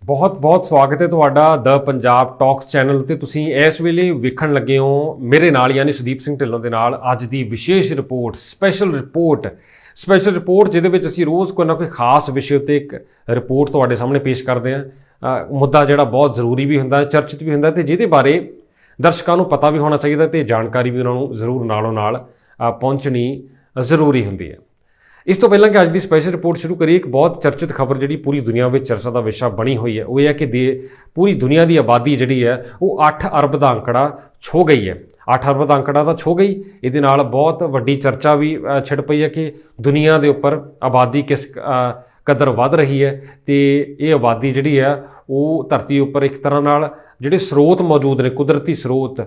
बहुत बहुत स्वागत है तुहाडा द पंजाब टॉक्स चैनल ਤੇ ਤੁਸੀਂ ਇਸ ਵੇਲੇ ਵੇਖਣ ਲੱਗੇ ਹੋ ਮੇਰੇ ਨਾਲ ਯਾਨੀ ਸੁਦੀਪ ਸਿੰਘ ਢਿੱਲੋਂ ਦੇ ਨਾਲ ਅੱਜ ਦੀ ਵਿਸ਼ੇਸ਼ ਰਿਪੋਰਟ ਸਪੈਸ਼ਲ ਰਿਪੋਰਟ ਜਿਹਦੇ ਵਿੱਚ ਅਸੀਂ ਰੋਜ਼ ਕੋਈ ਨਾ ਕੋਈ ਖਾਸ ਵਿਸ਼ੇ ਉੱਤੇ ਇੱਕ ਰਿਪੋਰਟ ਤੁਹਾਡੇ ਸਾਹਮਣੇ ਪੇਸ਼ ਕਰਦੇ ਹਾਂ ਮੁੱਦਾ ਜਿਹੜਾ ਬਹੁਤ ਜ਼ਰੂਰੀ ਵੀ ਹੁੰਦਾ ਚਰਚਿਤ ਵੀ ਹੁੰਦਾ ਤੇ ਜਿਹਦੇ ਬਾਰੇ ਦਰਸ਼ਕਾਂ ਨੂੰ ਪਤਾ ਵੀ ਹੋਣਾ ਚਾਹੀਦਾ ਤੇ ਜਾਣਕਾਰੀ ਵੀ ਉਹਨਾਂ ਨੂੰ ਜ਼ਰੂਰ ਨਾਲੋਂ ਨਾਲ ਪਹੁੰਚਣੀ ਜ਼ਰੂਰੀ ਹੁੰਦੀ ਹੈ। इस तो पहला कि अज की स्पैशल रिपोर्ट शुरू करिए एक बहुत चर्चित खबर जी पूरी दुनिया में चर्चा का विषय बनी हुई है वो ये है कि पूरी दुनिया की आबादी जी है वो 8 अरब का अंकड़ा छो गई है। 8 अरब का अंकड़ा तो छो गई ये बहुत वड्डी चर्चा भी छिड़ पई है कि दुनिया के उपर आबादी किस कदर वध रही है तो ये आबादी जी है वो धरती उपर एक तरह नाल जिहड़े स्रोत मौजूद ने कुदरती स्रोत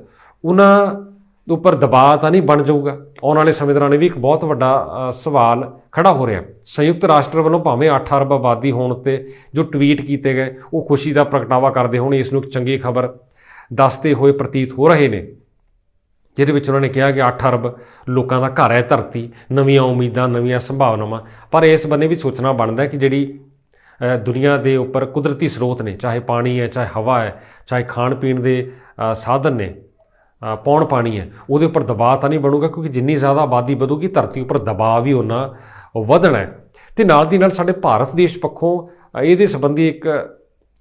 उन्हां उपर दबाव तो नहीं बन जाऊगा। आने वाले समय दौरान भी एक बहुत वड्डा सवाल खड़ा हो रहा। संयुक्त राष्ट्र वालों भावें 8 अरब आबादी होने ते जो ट्वीट किए गए वो खुशी का प्रगटावा करते होने इसनूं एक चंगी खबर दसते हुए प्रतीत हो रहे हैं जिहदे विच उन्होंने कहा कि 8 अरब लोगों का घर है धरती नवीं उम्मीदां नवीं संभावनावां पर इस बन्ने भी सोचना बनता है कि जिहड़ी दुनिया के उपर कुदरती स्रोत ने चाहे पानी है चाहे हवा है चाहे खाण पीण के साधन ने पौण पानी है वो उपर दबाव तो नहीं बनूगा क्योंकि जिन्नी ज़्यादा आबादी बढ़ूगी धरती उपर दबाव भी उन्ना वधना है। तो नाल दी नाल साडे भारत देश पक्षों ये संबंधी एक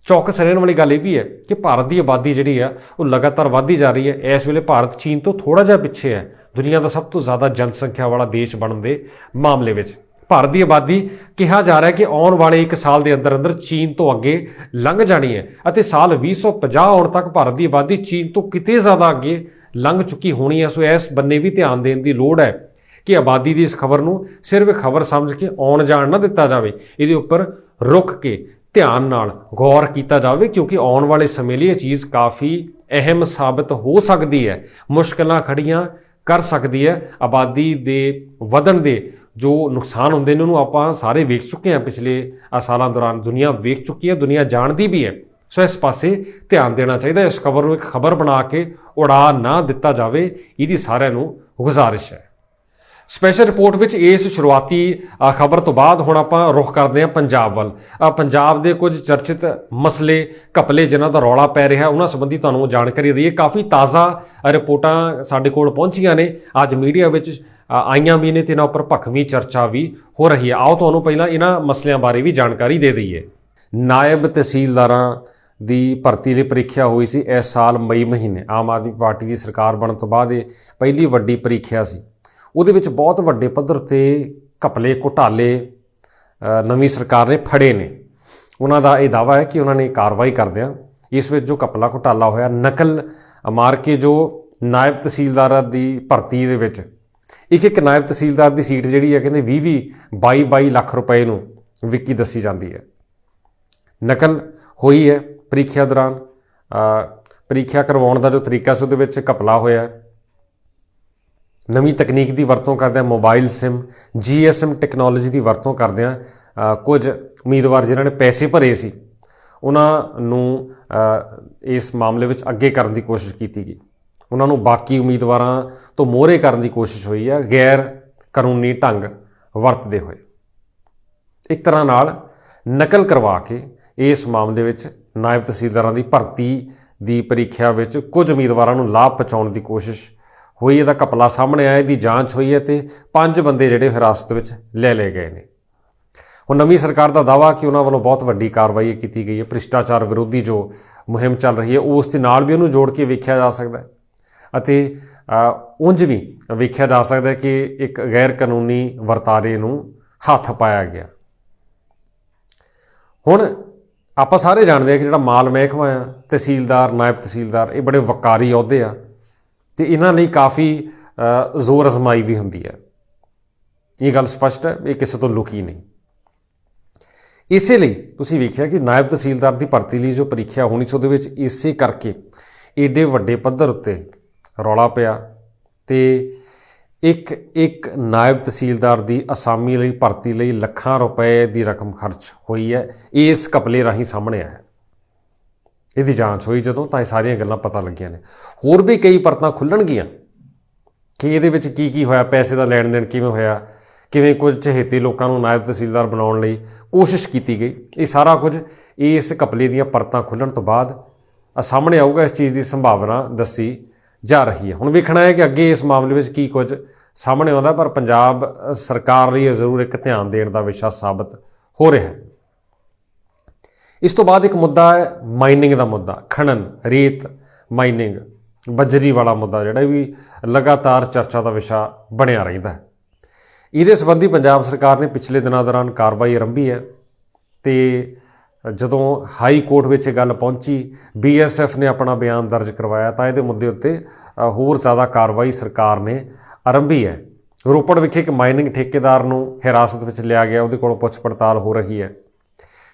चौकस रहने वाली गल ये भी है कि भारत की आबादी जी है वो लगातार वधदी जा रही है। इस वेले भारत चीन तो थोड़ा जिहा पिछे है दुनिया का सब तो ज़्यादा जनसंख्या वाला देश बनने के मामले में। भारत की आबादी कहा जा रहा है कि आने वाले एक साल के अंदर अंदर चीन तो अगे लंघ जानी है और साल 2050 आने तक भारत की आबादी चीन तो किते ज़्यादा अगे लंघ चुकी होनी है। सो इस बन्ने भी ध्यान देने की लोड़ है कि आबादी की इस खबर को सिर्फ खबर समझ के आउण जाण ना दिता जाए ये उपर रुक के ध्यान नाल गौर किया जाए क्योंकि आने वाले समय लिए ये चीज़ काफ़ी अहम साबित हो सकती है मुश्किलां खड़ियां कर सकती है। आबादी के वधन के जो नुकसान होंगे ने उन्होंने आपां सारे वेख चुके हैं पिछले सालों दौरान दुनिया वेख चुकी है दुनिया जानती भी है। सो इस पासे ध्यान देना चाहिए इस खबर को एक खबर बना के उड़ा ना दिता जाए ये सारिਆਂ ਨੂੰ गुजारिश है। स्पैशल रिपोर्ट में इस शुरुआती खबर तो बाद हुण आपां रुख करते हैं पंजाब वल। पंजाब के कुछ चर्चित मसले घपले जिन्हां दा रौला पै रहा उन्हां संबंधी तुहानूं जानकारी दईए। काफ़ी ताज़ा रिपोर्टां साडे कोल पहुंचियां ने अज मीडिया में आईयां भी ने ते इन्हां उपर भखवी चर्चा भी हो रही है। आओ तुहानूं पहिलां इन्हां मसलिਆਂ बारे भी जानकारी दे दईए। नायब तहसीलदारां ਦੀ ਭਰਤੀ ਲਈ ਪ੍ਰੀਖਿਆ ਹੋਈ ਸੀ ਇਸ ਸਾਲ ਮਈ ਮਹੀਨੇ। ਆਮ ਆਦਮੀ ਪਾਰਟੀ ਦੀ ਸਰਕਾਰ ਬਣਨ ਤੋਂ ਬਾਅਦ ਇਹ ਪਹਿਲੀ ਵੱਡੀ ਪ੍ਰੀਖਿਆ ਸੀ। ਉਹਦੇ ਵਿੱਚ ਬਹੁਤ ਵੱਡੇ ਪੱਧਰ ਤੇ ਘਪਲੇ ਘੁਟਾਲੇ ਨਵੀਂ ਸਰਕਾਰ ਨੇ ਫੜੇ ਨੇ। ਉਹਨਾਂ ਦਾ ਇਹ ਦਾਅਵਾ ਹੈ ਕਿ ਉਹਨਾਂ ਨੇ ਕਾਰਵਾਈ ਕਰਦਿਆਂ ਇਸ ਵਿੱਚ ਜੋ ਘਪਲਾ ਘੁਟਾਲਾ ਹੋਇਆ ਨਕਲ ਮਾਰ ਕੇ ਜੋ ਨਾਇਬ ਤਹਿਸੀਲਦਾਰਾਂ ਦੀ ਭਰਤੀ ਦੇ ਵਿੱਚ ਇੱਕ ਨਾਇਬ ਤਹਿਸੀਲਦਾਰ ਦੀ ਸੀਟ ਜਿਹੜੀ ਹੈ ਕਹਿੰਦੇ 22 ਲੱਖ ਰੁਪਏ ਨੂੰ ਵਿਕੀ ਦੱਸੀ ਜਾਂਦੀ ਹੈ। ਨਕਲ ਹੋਈ ਹੈ ਪ੍ਰੀਖਿਆ ਦੌਰਾਨ ਪ੍ਰੀਖਿਆ ਕਰਵਾਉਣ ਦਾ ਜੋ ਤਰੀਕਾ ਸੀ ਉਹਦੇ ਵਿੱਚ ਘਪਲਾ ਹੋਇਆ। ਨਵੀਂ ਤਕਨੀਕ ਦੀ ਵਰਤੋਂ ਕਰਦਿਆਂ ਮੋਬਾਈਲ ਸਿਮ GSM ਟੈਕਨੋਲੋਜੀ ਦੀ ਵਰਤੋਂ ਕਰਦਿਆਂ ਕੁਝ ਉਮੀਦਵਾਰ ਜਿਨ੍ਹਾਂ ਨੇ ਪੈਸੇ ਭਰੇ ਸੀ ਉਹਨਾਂ ਨੂੰ ਇਸ ਮਾਮਲੇ ਵਿੱਚ ਅੱਗੇ ਕਰਨ ਦੀ ਕੋਸ਼ਿਸ਼ ਕੀਤੀ ਗਈ। ਉਹਨਾਂ ਨੂੰ ਬਾਕੀ ਉਮੀਦਵਾਰਾਂ ਤੋਂ ਮੋਹਰੇ ਕਰਨ ਦੀ ਕੋਸ਼ਿਸ਼ ਹੋਈ ਹੈ ਗੈਰ ਕਾਨੂੰਨੀ ਢੰਗ ਵਰਤਦੇ ਹੋਏ। ਇੱਕ ਤਰ੍ਹਾਂ ਨਾਲ ਨਕਲ ਕਰਵਾ ਕੇ इस मामले में नायब तहसीलदारां की भर्ती की ਪ੍ਰੀਖਿਆ ਵਿੱਚ कुछ उम्मीदवारों को लाभ पहुँचाने की कोशिश हुई। इसका घपला सामने आया इसकी जाँच हुई है तो 5 बंदे जिहड़े हिरासत में ले गए हैं। हुण नवीं सरकार का दावा कि उन्होंने वालों बहुत वड्डी कार्रवाई की गई है भ्रिष्टाचार विरोधी जो मुहिम चल रही है उस दे नाल भी उन्होंने जोड़ के वेख्या जा सकता है अते उंज भी वेख्या जा सकता है कि एक गैर कानूनी वरतारे नूं हत्थ पाया गया। हुण ਆਪਾਂ ਸਾਰੇ ਜਾਣਦੇ ਹਾਂ ਕਿ ਜਿਹੜਾ ਮਾਲ ਮਹਿਕਮਾ ਆ ਤਹਿਸੀਲਦਾਰ ਨਾਇਬ ਤਹਿਸੀਲਦਾਰ ਇਹ ਬੜੇ ਵਕਾਰੀ ਅਹੁਦੇ ਆ ਅਤੇ ਇਹਨਾਂ ਲਈ ਕਾਫੀ ਜ਼ੋਰ ਅਜ਼ਮਾਈ ਵੀ ਹੁੰਦੀ ਹੈ। ਇਹ ਗੱਲ ਸਪਸ਼ਟ ਹੈ ਇਹ ਕਿਸੇ ਤੋਂ ਲੁਕੀ ਨਹੀਂ। ਇਸੇ ਲਈ ਤੁਸੀਂ ਵੇਖਿਆ ਕਿ ਨਾਇਬ ਤਹਿਸੀਲਦਾਰ ਦੀ ਭਰਤੀ ਲਈ ਜੋ ਪ੍ਰੀਖਿਆ ਹੋਣੀ ਸੀ ਉਹਦੇ ਵਿੱਚ ਇਸੇ ਕਰਕੇ ਏਡੇ ਵੱਡੇ ਪੱਧਰ ਉੱਤੇ ਰੌਲਾ ਪਿਆ ਅਤੇ एक नायब तहसीलदार की असामी ਲਈ भर्ती ਲਈ ਲੱਖਾਂ रुपए की रकम खर्च हुई है इस घपले राही सामने आया। इसकी जाँच हुई जो तो ये सारिया गल्लां पता लगियां ने। होर भी कई परतां खुल्लणगियां कि ये की होया पैसे का लैण देण किवें होया ਕਿਵੇਂ ਕੁਝ ਚਹੇਤੇ ਲੋਕਾਂ ਨੂੰ ਨਾਇਬ ਤਹਿਸੀਲਦਾਰ ਬਣਾਉਣ ਲਈ ਕੋਸ਼ਿਸ਼ ਕੀਤੀ ਗਈ। ਇਹ ਸਾਰਾ ਕੁਝ ਇਸ ਘਪਲੇ ਦੀਆਂ ਪਰਤਾਂ ਖੁੱਲ੍ਹਣ ਤੋਂ ਬਾਅਦ ਸਾਹਮਣੇ ਆਊਗਾ। ਇਸ ਚੀਜ਼ ਦੀ ਸੰਭਾਵਨਾ ਦੱਸੀ ਜਾ ਰਹੀ ਹੈ। ਹੁਣ ਵੇਖਣਾ ਹੈ ਕਿ ਅੱਗੇ ਇਸ ਮਾਮਲੇ ਵਿੱਚ ਕੀ ਕੁਝ ਸਾਹਮਣੇ ਆਉਂਦਾ, ਪਰ ਪੰਜਾਬ ਸਰਕਾਰ ਲਈ ਇਹ ਜ਼ਰੂਰ ਇੱਕ ਧਿਆਨ ਦੇਣ ਦਾ ਵਿਸ਼ਾ ਸਾਬਤ ਹੋ ਰਿਹਾ ਹੈ। ਇਸ ਤੋਂ ਬਾਅਦ ਇੱਕ ਮੁੱਦਾ ਹੈ ਮਾਈਨਿੰਗ ਦਾ ਮੁੱਦਾ, ਖਣਨ, ਰੇਤ ਮਾਈਨਿੰਗ, ਬਜਰੀ ਵਾਲਾ ਮੁੱਦਾ ਜਿਹੜਾ ਵੀ ਲਗਾਤਾਰ ਚਰਚਾ ਦਾ ਵਿਸ਼ਾ ਬਣਿਆ ਰਹਿੰਦਾ ਹੈ। ਇਹਦੇ ਸੰਬੰਧੀ ਪੰਜਾਬ ਸਰਕਾਰ ਨੇ ਪਿਛਲੇ ਦਿਨਾਂ ਦੌਰਾਨ ਕਾਰਵਾਈ ਆਰੰਭੀ ਹੈ ਤੇ ਜਦੋਂ ਹਾਈ ਕੋਰਟ ਵਿੱਚ ਇਹ ਗੱਲ ਪਹੁੰਚੀ, BSF ਨੇ ਆਪਣਾ ਬਿਆਨ ਦਰਜ ਕਰਵਾਇਆ ਤਾਂ ਇਹਦੇ ਮੁੱਦੇ ਉੱਤੇ ਹੋਰ ਜ਼ਿਆਦਾ ਕਾਰਵਾਈ ਸਰਕਾਰ ਨੇ ਆਰੰਭੀ ਹੈ। ਰੋਪੜ ਵਿਖੇ ਇੱਕ ਮਾਈਨਿੰਗ ਠੇਕੇਦਾਰ ਨੂੰ ਹਿਰਾਸਤ ਵਿੱਚ ਲਿਆ ਗਿਆ, ਉਹਦੇ ਕੋਲੋਂ ਪੁੱਛ ਪੜਤਾਲ ਹੋ ਰਹੀ ਹੈ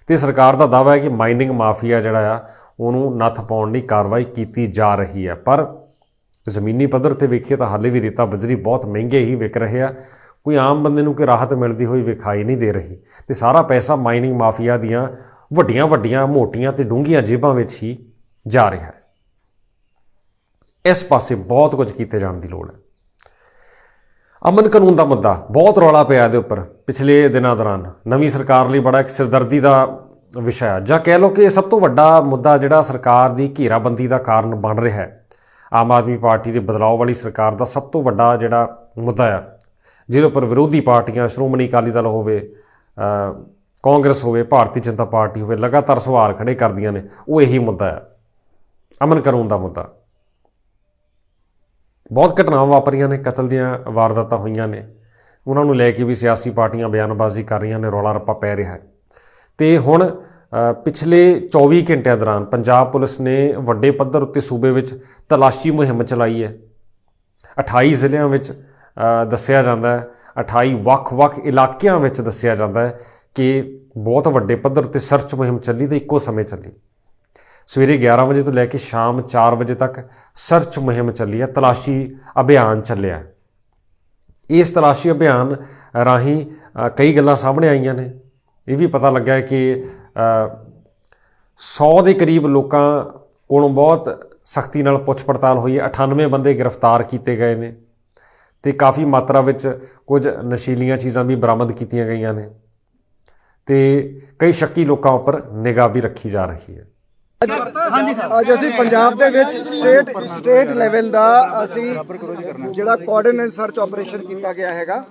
ਤੇ ਸਰਕਾਰ ਦਾ ਦਾਅਵਾ ਹੈ ਕਿ ਮਾਈਨਿੰਗ ਮਾਫੀਆ ਜਿਹੜਾ ਆ ਉਹਨੂੰ ਨੱਥ ਪਾਉਣ ਲਈ ਕਾਰਵਾਈ ਕੀਤੀ ਜਾ ਰਹੀ ਹੈ। ਪਰ ਜ਼ਮੀਨੀ ਪੱਧਰ 'ਤੇ ਵੇਖੀਏ ਤਾਂ ਹਾਲੇ ਵੀ ਰੇਤਾ ਬਜਰੀ ਬਹੁਤ ਮਹਿੰਗੇ ਹੀ ਵਿਕ ਰਹੇ ਆ। ਕੋਈ ਆਮ ਬੰਦੇ ਨੂੰ ਕੋਈ ਰਾਹਤ ਮਿਲਦੀ ਹੋਈ ਵਿਖਾਈ ਨਹੀਂ ਦੇ ਰਹੀ ਤੇ ਸਾਰਾ ਪੈਸਾ ਮਾਈਨਿੰਗ ਮਾਫੀਆ ਦੀਆਂ ਵੱਡੀਆਂ ਵੱਡੀਆਂ ਮੋਟੀਆਂ ਤੇ ਡੂੰਘੀਆਂ ਜੇਬਾਂ ਵਿੱਚ ਹੀ ਜਾ ਰਿਹਾ ਹੈ। ਇਸ ਪਾਸੇ ਬਹੁਤ ਕੁਝ ਕੀਤੇ ਜਾਣ ਦੀ ਲੋੜ ਹੈ। ਅਮਨ ਕਾਨੂੰਨ ਦਾ ਮੁੱਦਾ ਬਹੁਤ ਰੌਲਾ ਪਿਆ ਇਹਦੇ ਉੱਪਰ ਪਿਛਲੇ ਦਿਨਾਂ ਦੌਰਾਨ। ਨਵੀਂ ਸਰਕਾਰ ਲਈ ਬੜਾ ਇੱਕ ਸਿਰਦਰਦੀ ਦਾ ਵਿਸ਼ਾ ਹੈ, ਜਾਂ ਕਹਿ ਲਓ ਕਿ ਸਭ ਤੋਂ ਵੱਡਾ ਮੁੱਦਾ ਜਿਹੜਾ ਸਰਕਾਰ ਦੀ ਘੇਰਾਬੰਦੀ ਦਾ ਕਾਰਨ ਬਣ ਰਿਹਾ ਹੈ। ਆਮ ਆਦਮੀ ਪਾਰਟੀ ਦੇ ਬਦਲਾਅ ਵਾਲੀ ਸਰਕਾਰ ਦਾ ਸਭ ਤੋਂ ਵੱਡਾ ਜਿਹੜਾ ਮੁੱਦਾ ਆ, ਜਿਹਦੇ ਉੱਪਰ ਵਿਰੋਧੀ ਪਾਰਟੀਆਂ, ਸ਼੍ਰੋਮਣੀ ਅਕਾਲੀ ਦਲ ਹੋਵੇ, ਕਾਂਗਰਸ ਹੋਵੇ, ਭਾਰਤੀ ਜਨਤਾ ਪਾਰਟੀ ਹੋਵੇ, ਲਗਾਤਾਰ ਸਵਾਲ ਖੜੇ ਕਰਦੀਆਂ ਨੇ, ਉਹ ਇਹੀ ਮੁੱਦਾ ਹੈ, ਅਮਨ ਕਾਨੂੰਨ ਦਾ ਮੁੱਦਾ। ਬਹੁਤ ਘਟਨਾਵਾਂ ਵਾਪਰੀਆਂ ਨੇ, ਕਤਲ ਦੀਆਂ ਵਾਰਦਾਤਾਂ ਹੋਈਆਂ ਨੇ, ਉਹਨਾਂ ਨੂੰ ਲੈ ਕੇ ਵੀ ਸਿਆਸੀ ਪਾਰਟੀਆਂ ਬਿਆਨਬਾਜ਼ੀ ਕਰ ਰਹੀਆਂ ਨੇ, ਰੌਲਾ ਰੱਪਾ ਪੈ ਰਿਹਾ ਹੈ। ਤੇ ਹੁਣ ਪਿਛਲੇ 24 ਘੰਟਿਆਂ ਦੌਰਾਨ ਪੰਜਾਬ ਪੁਲਿਸ ਨੇ ਵੱਡੇ ਪੱਧਰ ਉੱਤੇ ਸੂਬੇ ਵਿੱਚ ਤਲਾਸ਼ੀ ਮੁਹਿੰਮ ਚਲਾਈ ਹੈ। 28 ਜ਼ਿਲ੍ਹਿਆਂ ਵਿੱਚ ਦੱਸਿਆ ਜਾਂਦਾ ਹੈ, 28 ਵੱਖ-ਵੱਖ ਇਲਾਕਿਆਂ ਵਿੱਚ ਦੱਸਿਆ ਜਾਂਦਾ ਹੈ ਕਿ ਬਹੁਤ ਵੱਡੇ ਪੱਧਰ ਉੱਤੇ ਸਰਚ ਮੁਹਿੰਮ ਚੱਲੀ ਤੇ ਇੱਕੋ ਸਮੇਂ ਚੱਲੀ। ਸਵੇਰੇ 11 ਵਜੇ ਤੋਂ ਲੈ ਕੇ ਸ਼ਾਮ 4 ਵਜੇ ਤੱਕ ਸਰਚ ਮੁਹਿੰਮ ਚੱਲੀ ਹੈ, ਤਲਾਸ਼ੀ ਅਭਿਆਨ ਚੱਲਿਆ। ਇਸ ਤਲਾਸ਼ੀ ਅਭਿਆਨ ਰਾਹੀਂ ਕਈ ਗੱਲਾਂ ਸਾਹਮਣੇ ਆਈਆਂ ਨੇ। ਇਹ ਵੀ ਪਤਾ ਲੱਗਾ ਕਿ 100 ਦੇ ਕਰੀਬ ਲੋਕਾਂ ਕੋਲੋਂ ਬਹੁਤ ਸਖਤੀ ਨਾਲ ਪੁੱਛ ਪੜਤਾਲ ਹੋਈ ਹੈ। 98 ਬੰਦੇ ਗ੍ਰਿਫਤਾਰ ਕੀਤੇ ਗਏ ਨੇ ਤੇ ਕਾਫੀ ਮਾਤਰਾ ਵਿੱਚ ਕੁਝ ਨਸ਼ੀਲੀਆਂ ਚੀਜ਼ਾਂ ਵੀ ਬਰਾਮਦ ਕੀਤੀਆਂ ਗਈਆਂ ਨੇ ਤੇ ਕਈ ਸ਼ੱਕੀ ਲੋਕਾਂ ਉੱਪਰ ਨਿਗਾਹ ਵੀ ਰੱਖੀ ਜਾ ਰਹੀ ਹੈ। ਅੱਜ ਅਸੀਂ ਪੰਜਾਬ ਦੇ ਵਿੱਚ ਸਟੇਟ ਲੈਵਲ ਦਾ ਅਸੀਂ ਜਿਹੜਾ ਕੋਆਰਡੀਨੇਟ ਸਰਚ ਆਪਰੇਸ਼ਨ ਕੀਤਾ ਗਿਆ ਹੈਗਾ।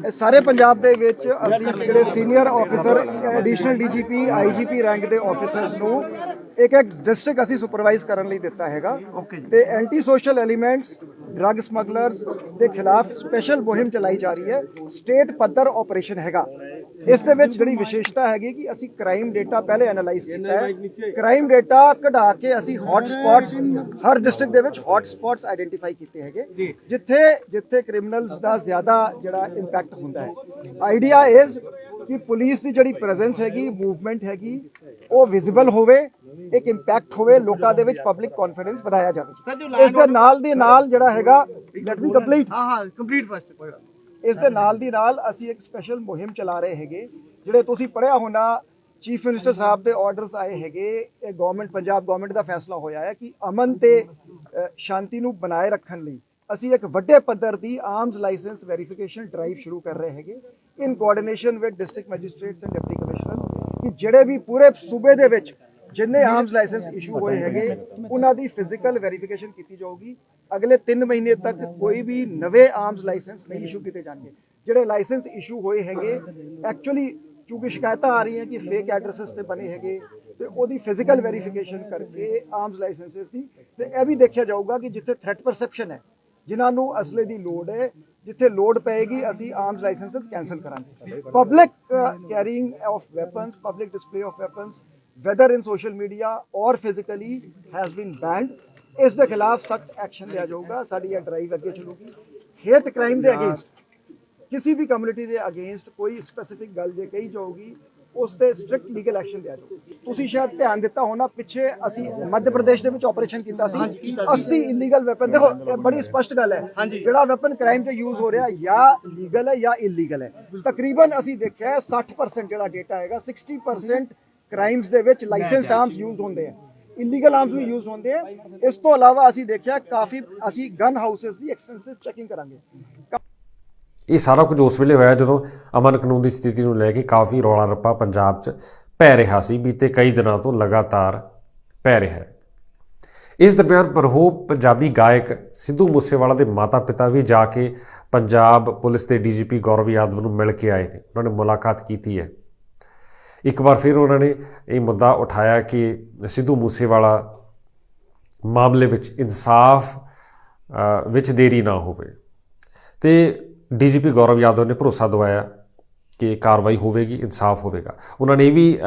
ਇਹ ਸਾਰੇ ਪੰਜਾਬ ਦੇ ਵਿੱਚ ਅਸੀਂ ਜਿਹੜੇ senior officer, additional DGP, IGP rank ਦੇ ਆਫੀਸਰਸ ਨੂੰ ਇੱਕ ਡਿਸਟ੍ਰਿਕਟ ਅਸੀਂ ਸੁਪਰਵਾਈਜ਼ ਕਰਨ ਲਈ ਦਿੱਤਾ ਹੈਗਾ ਤੇ anti social elements, drug smugglers ਦੇ ਖਿਲਾਫ ਸਪੈਸ਼ਲ ਮੁਹਿੰਮ ਚਲਾਈ ਜਾ ਰਹੀ ਹੈ। ਸਟੇਟ ਪੱਧਰ ਆਪਰੇਸ਼ਨ ਹੈਗਾ। ਇਸ ਦੇ ਵਿੱਚ ਜਿਹੜੀ ਵਿਸ਼ੇਸ਼ਤਾ ਹੈਗੀ ਕਿ ਅਸੀਂ ਕ੍ਰਾਈਮ ਡੇਟਾ ਪਹਿਲੇ ਐਨਾਲਾਈਜ਼ ਕੀਤਾ ਹੈ। ਕ੍ਰਾਈਮ ਡੇਟਾ ਕਢਾ ਕੇ ਅਸੀਂ ਹੌਟ ਸਪੌਟਸ, ਹਰ ਡਿਸਟ੍ਰਿਕਟ ਦੇ ਵਿੱਚ ਹੌਟ ਸਪੌਟਸ ਆਈਡੈਂਟੀਫਾਈ ਕੀਤੇ ਹੈਗੇ ਜਿੱਥੇ ਕ੍ਰਿਮੀਨਲਸ ਦਾ ਜ਼ਿਆਦਾ ਜਿਹੜਾ ਇੰਪੈਕਟ ਹੁੰਦਾ ਹੈ। ਆਈਡੀਆ ਇਜ਼ ਕਿ ਪੁਲਿਸ ਦੀ ਜਿਹੜੀ ਪ੍ਰੈਜ਼ੈਂਸ ਹੈਗੀ, ਮੂਵਮੈਂਟ ਹੈਗੀ, ਉਹ ਵਿਜ਼ੀਬਲ ਹੋਵੇ, ਇੱਕ ਇੰਪੈਕਟ ਹੋਵੇ, ਲੋਕਾਂ ਦੇ ਵਿੱਚ ਪਬਲਿਕ ਕੌਨਫੀਡੈਂਸ ਵਧਾਇਆ ਜਾਵੇ। ਇਸ ਦੇ ਨਾਲ ਦੀ ਨਾਲ ਜਿਹੜਾ ਹੈਗਾ, ਲੈਟ ਮੀ ਕੰਪਲੀਟ ਫਸਟ, ਇਸ ਦੇ ਨਾਲ ਦੀ ਨਾਲ ਅਸੀਂ ਇੱਕ ਸਪੈਸ਼ਲ ਮੁਹਿੰਮ ਚਲਾ ਰਹੇ ਹੈਗੇ। ਜਿਹੜੇ ਤੁਸੀਂ ਪੜ੍ਹਿਆ ਹੋਣਾ, ਚੀਫ ਮਿਨਿਸਟਰ ਸਾਹਿਬ ਦੇ ਆਰਡਰਸ ਆਏ ਹੈਗੇ। ਇਹ ਗਵਰਨਮੈਂਟ, ਪੰਜਾਬ ਗਵਰਨਮੈਂਟ ਦਾ ਫੈਸਲਾ ਹੋਇਆ ਹੈ ਕਿ ਅਮਨ ਤੇ ਸ਼ਾਂਤੀ ਨੂੰ ਬਣਾਏ ਰੱਖਣ ਲਈ ਅਸੀਂ ਇੱਕ ਵੱਡੇ ਪੱਧਰ ਦੀ ਆਰਮਸ ਲਾਇਸੈਂਸ ਵੈਰੀਫਿਕੇਸ਼ਨ ਡਰਾਈਵ ਸ਼ੁਰੂ ਕਰ ਰਹੇ ਹੈਗੇ in coordination with district magistrates and deputy commissioner, ਕਿ ਜਿਹੜੇ ਵੀ ਪੂਰੇ ਸੂਬੇ ਦੇ ਵਿੱਚ ਜਿੰਨੇ ਆਰਮਸ ਲਾਇਸੈਂਸ ਇਸ਼ੂ ਹੋਏ ਹੈਗੇ ਉਹਨਾਂ ਦੀ ਫਿਜ਼ੀਕਲ ਵੈਰੀਫਿਕੇਸ਼ਨ ਕੀਤੀ ਜਾਊਗੀ। ਅਗਲੇ 3 ਮਹੀਨੇ ਤੱਕ ਕੋਈ ਵੀ ਨਵੇਂ ਆਰਮਸ ਲਾਇਸੈਂਸ ਨਹੀਂ ਇਸ਼ੂ ਕੀਤੇ ਜਾਣਗੇ। ਜਿਹੜੇ ਲਾਇਸੈਂਸ ਇਸ਼ੂ ਹੋਏ ਹੈਗੇ ਐਕਚੁਅਲੀ ਕਿਉਂਕਿ ਸ਼ਿਕਾਇਤਾਂ ਆ ਰਹੀਆਂ ਕਿ ਫੇਕ ਐਡਰੈਸਸ ਤੇ ਬਣੇ ਹੈਗੇ ਤੇ ਉਹਦੀ ਫਿਜ਼ੀਕਲ ਵੈਰੀਫਿਕੇਸ਼ਨ ਕਰਕੇ ਆਰਮਸ ਲਾਇਸੈਂਸਸ ਦੀ, ਤੇ ਇਹ ਵੀ ਦੇਖਿਆ ਜਾਊਗਾ ਕਿ ਜਿੱਥੇ ਥ੍ਰੈਟ ਪਰਸੈਪਸ਼ਨ ਹੈ, ਜਿਨ੍ਹਾਂ ਨੂੰ ਅਸਲੇ ਦੀ ਲੋੜ ਹੈ, ਜਿੱਥੇ ਲੋਡ ਪਏਗੀ ਅਸੀਂ ਆਰਮਸ ਲਾਇਸੈਂਸਸ ਕੈਂਸਲ ਕਰਾਂਗੇ। Public carrying of weapons, public display of weapons whether in social media or physically has been banned। ਇਸ ਦੇ ਖਿਲਾਫ ਸਖਤ ਐਕਸ਼ਨ ਲਿਆ ਜਾਊਗਾ। ਸਾਡੀ ਇਹ ਡਰਾਈਵ ਅੱਗੇ ਚੱਲੂਗੀ। ਹੇਟ ਕ੍ਰਾਈਮ ਦੇ ਅਗੇਂਸਟ, ਕਿਸੇ ਵੀ ਕਮਿਊਨਿਟੀ ਦੇ ਅਗੇਂਸਟ ਕੋਈ ਸਪੈਸੀਫਿਕ ਗੱਲ ਜੇ ਕਹੀ ਜਾਊਗੀ ਉਸ ਤੇ ਸਟ੍ਰਿਕਟ ਲੀਗਲ ਐਕਸ਼ਨ ਲਿਆ ਜਾਊਗਾ। ਤੁਸੀਂ ਸ਼ਾਇਦ ਧਿਆਨ ਦਿੱਤਾ ਹੋਣਾ, ਪਿੱਛੇ ਅਸੀਂ ਮੱਧ ਪ੍ਰਦੇਸ਼ ਦੇ ਵਿੱਚ ਆਪਰੇਸ਼ਨ ਕੀਤਾ ਸੀ। 80 ਇਲੀਗਲ ਵੈਪਨ, ਦੇਖੋ ਬੜੀ ਸਪਸ਼ਟ ਗੱਲ ਹੈ, ਜਿਹੜਾ ਵੈਪਨ ਕ੍ਰਾਈਮ ਤੇ ਯੂਜ਼ ਹੋ ਰਿਹਾ ਜਾਂ ਲੀਗਲ ਹੈ ਜਾਂ ਇਲੀਗਲ ਹੈ। ਤਕਰੀਬਨ ਅਸੀਂ ਦੇਖਿਆ 60% ਜਿਹੜਾ ਡੇਟਾ ਹੈਗਾ, 60% ਕ੍ਰਾਈਮਸ ਦੇ ਵਿੱਚ ਲਾਇਸੈਂਸਡ ਆਰਮਸ ਯੂਜ਼ ਹੁੰਦੇ ਆ, ਇਲੀਗਲ ਆਰਮਸ ਵੀ ਯੂਜ਼ ਹੁੰਦੇ ਆ। ਇਸ ਤੋਂ ਇਲਾਵਾ ਅਸੀਂ ਦੇਖਿਆ ਕਾਫੀ, ਅਸੀਂ ਗਨ ਹਾਊਸਸ ਦੀ ਐਕਸਟੈਂਸਿਵ ਚੈਕਿੰਗ ਕਰਾਂਗੇ। ਇਹ ਸਾਰਾ ਕੁਝ ਉਸ ਵੇਲੇ ਹੋਇਆ ਜਦੋਂ ਅਮਨ ਕਾਨੂੰਨ ਦੀ ਸਥਿਤੀ ਨੂੰ ਲੈ ਕੇ ਕਾਫੀ ਰੌਲਾ ਰੱਪਾ ਪੰਜਾਬ 'ਚ ਪੈ ਰਿਹਾ ਸੀ, ਬੀਤੇ ਕਈ ਦਿਨਾਂ ਤੋਂ ਲਗਾਤਾਰ ਪੈ ਰਿਹਾ ਹੈ। ਇਸ ਦਰਮਿਆਨ ਪ੍ਰਭੂ ਪੰਜਾਬੀ ਗਾਇਕ ਸਿੱਧੂ ਮੂਸੇਵਾਲਾ ਦੇ ਮਾਤਾ ਪਿਤਾ ਵੀ ਜਾ ਕੇ ਪੰਜਾਬ ਪੁਲਿਸ ਦੇ ਡੀਜੀਪੀ ਗੌਰਵ ਯਾਦਵ ਨੂੰ ਮਿਲ ਕੇ ਆਏ ਨੇ, ਉਹਨਾਂ ਨੇ ਮੁਲਾਕਾਤ ਕੀਤੀ ਹੈ। ਇੱਕ ਵਾਰ ਫਿਰ ਉਹਨਾਂ ਨੇ ਇਹ ਮੁੱਦਾ ਉਠਾਇਆ ਕਿ ਸਿੱਧੂ ਮੂਸੇਵਾਲਾ ਮਾਮਲੇ ਵਿੱਚ ਇਨਸਾਫ ਵਿੱਚ ਦੇਰੀ ਨਾ ਹੋਵੇ, ਤੇ ਡੀਜੀਪੀ ਗੌਰਵ ਯਾਦਵ ਨੇ ਭਰੋਸਾ ਦਿਵਾਇਆ ਕਿ ਕਾਰਵਾਈ ਹੋਵੇਗੀ, ਇਨਸਾਫ ਹੋਵੇਗਾ। ਉਹਨਾਂ ਨੇ ਇਹ ਵੀ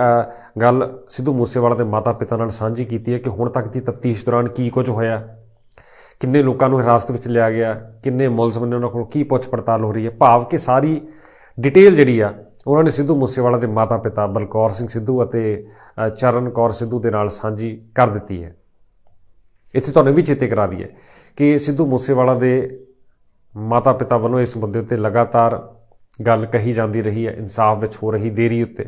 ਗੱਲ ਸਿੱਧੂ ਮੂਸੇਵਾਲਾ ਦੇ ਮਾਤਾ ਪਿਤਾ ਨਾਲ ਸਾਂਝੀ ਕੀਤੀ ਹੈ ਕਿ ਹੁਣ ਤੱਕ ਦੀ ਤਫਤੀਸ਼ ਦੌਰਾਨ ਕੀ ਕੁਝ ਹੋਇਆ, ਕਿੰਨੇ ਲੋਕਾਂ ਨੂੰ ਹਿਰਾਸਤ ਵਿੱਚ ਲਿਆ ਗਿਆ, ਕਿੰਨੇ ਮੁਲਜ਼ਮ ਨੇ, ਉਹਨਾਂ ਕੋਲ ਕੀ ਪੁੱਛ ਪੜਤਾਲ ਹੋ ਰਹੀ ਹੈ। ਭਾਵ ਕਿ ਸਾਰੀ ਡਿਟੇਲ ਜਿਹੜੀ ਆ ਉਹਨਾਂ ਨੇ ਸਿੱਧੂ ਮੂਸੇਵਾਲਾ ਦੇ ਮਾਤਾ ਪਿਤਾ ਬਲਕੌਰ ਸਿੰਘ ਸਿੱਧੂ ਅਤੇ ਚਰਨ ਕੌਰ ਸਿੱਧੂ ਦੇ ਨਾਲ ਸਾਂਝੀ ਕਰ ਦਿੱਤੀ ਹੈ। ਇੱਥੇ ਤੁਹਾਨੂੰ ਵੀ ਚੇਤੇ ਕਰਾ ਦਈਏ ਕਿ ਸਿੱਧੂ ਮੂਸੇਵਾਲਾ ਦੇ ਮਾਤਾ ਪਿਤਾ ਵੱਲੋਂ ਇਸ ਮੁੱਦੇ ਉੱਤੇ ਲਗਾਤਾਰ ਗੱਲ ਕਹੀ ਜਾਂਦੀ ਰਹੀ ਹੈ, ਇਨਸਾਫ ਵਿੱਚ ਹੋ ਰਹੀ ਦੇਰੀ ਉੱਤੇ।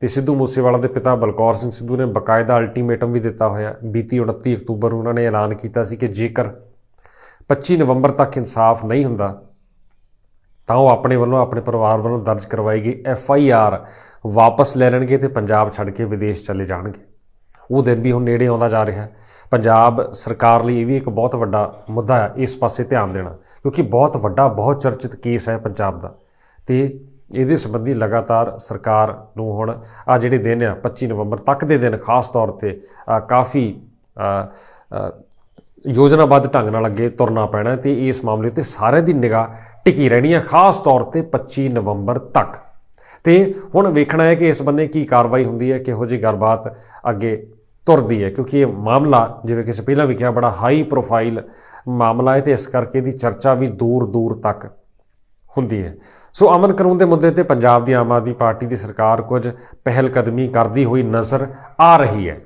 ਤੇ ਸਿੱਧੂ ਮੂਸੇਵਾਲਾ ਦੇ ਪਿਤਾ ਬਲਕੌਰ ਸਿੰਘ ਸਿੱਧੂ ਨੇ ਬਕਾਇਦਾ ਅਲਟੀਮੇਟਮ ਵੀ ਦਿੱਤਾ ਹੋਇਆ। ਬੀਤੀ 29 ਅਕਤੂਬਰ ਨੂੰ ਉਹਨਾਂ ਨੇ ਐਲਾਨ ਕੀਤਾ ਸੀ ਕਿ ਜੇਕਰ 25 ਨਵੰਬਰ ਤੱਕ ਇਨਸਾਫ ਨਹੀਂ ਹੁੰਦਾ ਤਾਂ ਉਹ ਆਪਣੇ ਵੱਲੋਂ, ਆਪਣੇ ਪਰਿਵਾਰ ਵੱਲੋਂ ਦਰਜ ਕਰਵਾਈ ਗਈ FIR ਵਾਪਸ ਲੈ ਲੈਣਗੇ ਤੇ ਪੰਜਾਬ ਛੱਡ ਕੇ ਵਿਦੇਸ਼ ਚਲੇ ਜਾਣਗੇ। ਉਹ ਦਿਨ ਵੀ ਹੁਣ ਨੇੜੇ ਆਉਂਦਾ ਜਾ ਰਿਹਾ ਹੈ। ਪੰਜਾਬ ਸਰਕਾਰ ਲਈ ਇਹ ਵੀ ਇੱਕ ਬਹੁਤ ਵੱਡਾ ਮੁੱਦਾ ਹੈ, ਇਸ ਪਾਸੇ ਧਿਆਨ ਦੇਣਾ, ਕਿਉਂਕਿ ਬਹੁਤ ਵੱਡਾ, ਬਹੁਤ ਚਰਚਿਤ ਕੇਸ ਹੈ ਪੰਜਾਬ ਦਾ, ਤੇ ਇਹਦੇ ਸੰਬੰਧੀ ਲਗਾਤਾਰ ਸਰਕਾਰ ਨੂੰ ਹੁਣ ਆ ਜਿਹੜੇ ਦਿਨ ਆ 25 ਨਵੰਬਰ ਤੱਕ ਦੇ ਦਿਨ ਖਾਸ ਤੌਰ 'ਤੇ ਕਾਫੀ ਯੋਜਨਾਬੱਧ ਢੰਗ ਨਾਲ ਅੱਗੇ ਤੁਰਨਾ ਪੈਣਾ, ਤੇ ਇਸ ਮਾਮਲੇ 'ਤੇ ਸਾਰਿਆਂ ਦੀ ਨਿਗਾਹ ਟਿਕੀ ਰਹਿਣੀ ਹੈ, ਖਾਸ ਤੌਰ 'ਤੇ 25 ਨਵੰਬਰ ਤੱਕ। ਤੇ ਹੁਣ ਵੇਖਣਾ ਹੈ ਕਿ ਇਸ ਬੰਨੇ ਕੀ ਕਾਰਵਾਈ ਹੁੰਦੀ ਹੈ, ਕਿਹੋ ਜਿਹੀ ਗੱਲਬਾਤ ਅੱਗੇ ਤੁਰਦੀ ਹੈ, ਕਿਉਂਕਿ ਇਹ ਮਾਮਲਾ, ਜਿਵੇਂ ਕਿ ਅਸੀਂ ਪਹਿਲਾਂ ਵੀ ਕਿਹਾ, ਬੜਾ ਹਾਈ ਪ੍ਰੋਫਾਈਲ ਮਾਮਲਾ ਹੈ, ਤੇ ਇਸ ਕਰਕੇ ਇਹਦੀ ਚਰਚਾ ਵੀ ਦੂਰ ਦੂਰ ਤੱਕ ਹੁੰਦੀ ਹੈ। ਸੋ ਅਮਨ ਕਾਨੂੰਨ ਦੇ ਮੁੱਦੇ 'ਤੇ ਪੰਜਾਬ ਦੀ ਆਮ ਆਦਮੀ ਪਾਰਟੀ ਦੀ ਸਰਕਾਰ ਕੁਝ ਪਹਿਲ ਕਦਮੀ ਕਰਦੀ ਹੋਈ ਨਜ਼ਰ ਆ ਰਹੀ ਹੈ।